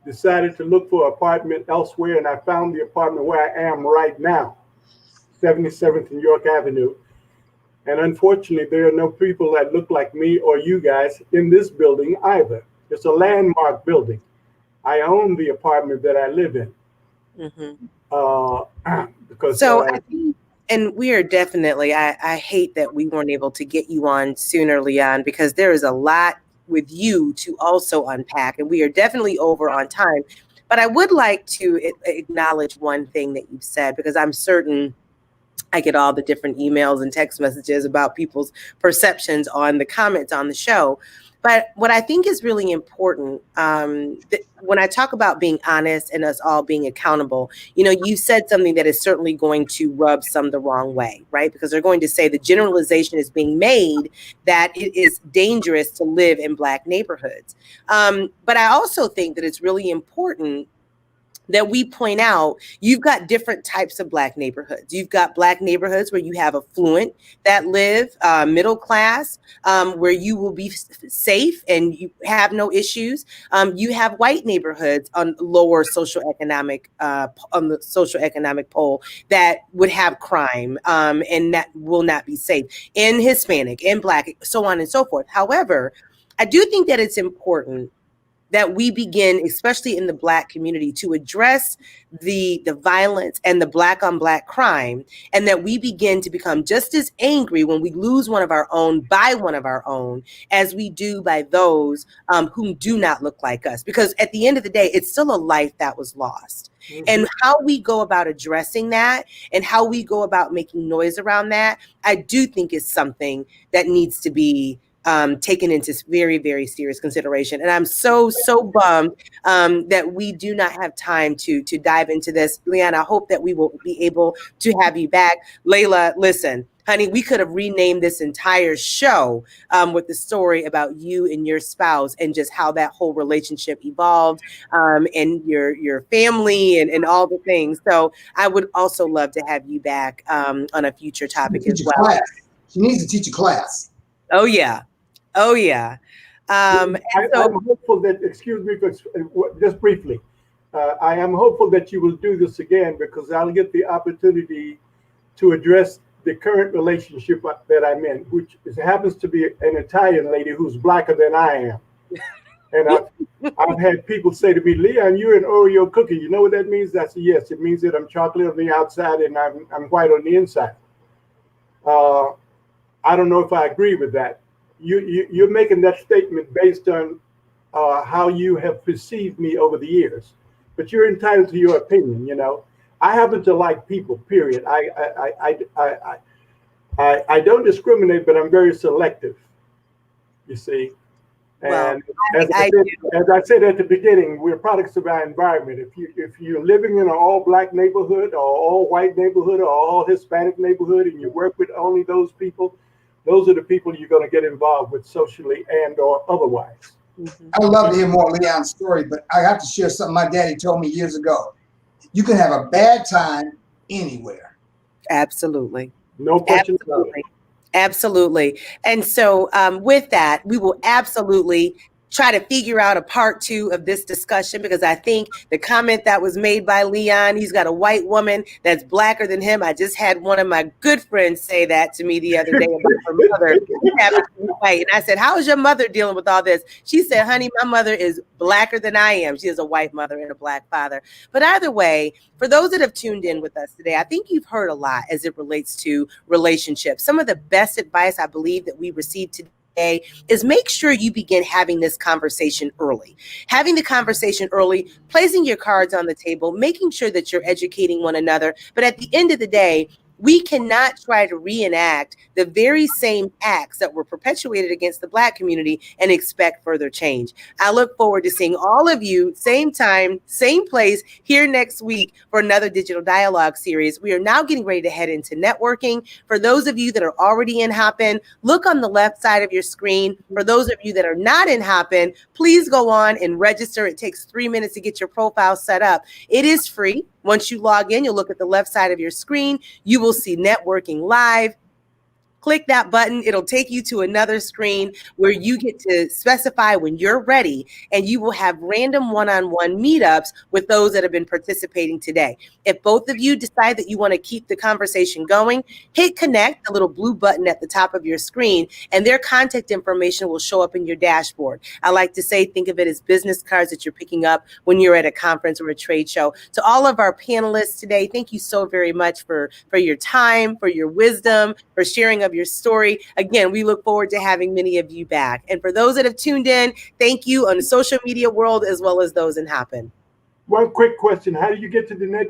decided to look for an apartment elsewhere, and I found the apartment where I am right now, 77th and York Avenue. And unfortunately, there are no people that look like me or you guys in this building either. It's a landmark building. I own the apartment that I live in. Mm-hmm. Because so I think, and we are definitely, I hate that we weren't able to get you on sooner, Leon, because there is a lot with you to also unpack, and we are definitely over on time. But I would like to acknowledge one thing that you've said, because I'm certain I get all the different emails and text messages about people's perceptions on the comments on the show. But what I think is really important, when I talk about being honest and us all being accountable, you said something that is certainly going to rub some the wrong way, right? Because they're going to say the generalization is being made that it is dangerous to live in Black neighborhoods. But I also think that it's really important that we point out you've got different types of Black neighborhoods. You've got Black neighborhoods where you have affluent that live, middle class, where you will be safe and you have no issues. You have white neighborhoods on lower socioeconomic, on the socioeconomic pole that would have crime and that will not be safe. In Hispanic, in Black, so on and so forth. However, I do think that it's important that we begin, especially in the Black community, to address the violence and the Black on Black crime, and that we begin to become just as angry when we lose one of our own by one of our own as we do by those who do not look like us. Because at the end of the day, it's still a life that was lost. Mm-hmm. And how we go about addressing that and how we go about making noise around that, I do think is something that needs to be taken into very, very serious consideration. And I'm so bummed that we do not have time to dive into this. Leon, I hope that we will be able to have you back. Layla, listen, honey, we could have renamed this entire show with the story about you and your spouse and just how that whole relationship evolved and your family and all the things. So I would also love to have you back on a future topic as well. She needs to teach a class. Oh, yeah. Oh, yeah. I'm hopeful that, excuse me, just briefly, I am hopeful that you will do this again because I'll get the opportunity to address the current relationship that I'm in, which happens to be an Italian lady who's Blacker than I am. And I've had people say to me, Leon, you're an Oreo cookie. You know what that means? I said, yes, it means that I'm chocolate on the outside and I'm white on the inside. I don't know if I agree with that. You're making that statement based on how you have perceived me over the years, but you're entitled to your opinion. I happen to like people. Period. I don't discriminate, but I'm very selective. you see. Well, And as I said at the beginning, we're products of our environment. If you're living in an all black neighborhood or all white neighborhood or all Hispanic neighborhood and you work with only those people, those are the people you're going to get involved with socially and or otherwise. I'd love to hear more of Leon's story, but I have to share something my daddy told me years ago. You can have a bad time anywhere. Absolutely. No question about it. Absolutely. And so with that, we will absolutely try to figure out a part 2 of this discussion, because I think the comment that was made by Leon, he's got a white woman that's blacker than him. I just had one of my good friends say that to me the other day about her mother having to be white. And I said, how is your mother dealing with all this? She said, honey, my mother is blacker than I am. She has a white mother and a black father. But either way, for those that have tuned in with us today, I think you've heard a lot as it relates to relationships. Some of the best advice I believe that we received today is make sure you begin having this conversation early. Having the conversation early, placing your cards on the table, making sure that you're educating one another. But at the end of the day, we cannot try to reenact the very same acts that were perpetuated against the Black community and expect further change. I look forward to seeing all of you, same time, same place, here next week for another Digital Dialogue series. We are now getting ready to head into networking. For those of you that are already in Hopin, look on the left side of your screen. For those of you that are not in Hopin, please go on and register. It takes 3 minutes to get your profile set up. It is free. Once you log in, you'll look at the left side of your screen. You will see Networking Live. Click that button. It'll take you to another screen where you get to specify when you're ready, and you will have random one-on-one meetups with those that have been participating today. If both of you decide that you want to keep the conversation going, hit connect, the little blue button at the top of your screen, and their contact information will show up in your dashboard. I like to say, think of it as business cards that you're picking up when you're at a conference or a trade show. To all of our panelists today, thank you so very much for your time, for your wisdom, for sharing of your story. Again, we look forward to having many of you back. And for those that have tuned in, thank you on the social media world as well as those in Hopin. One quick question. How do you get to the net?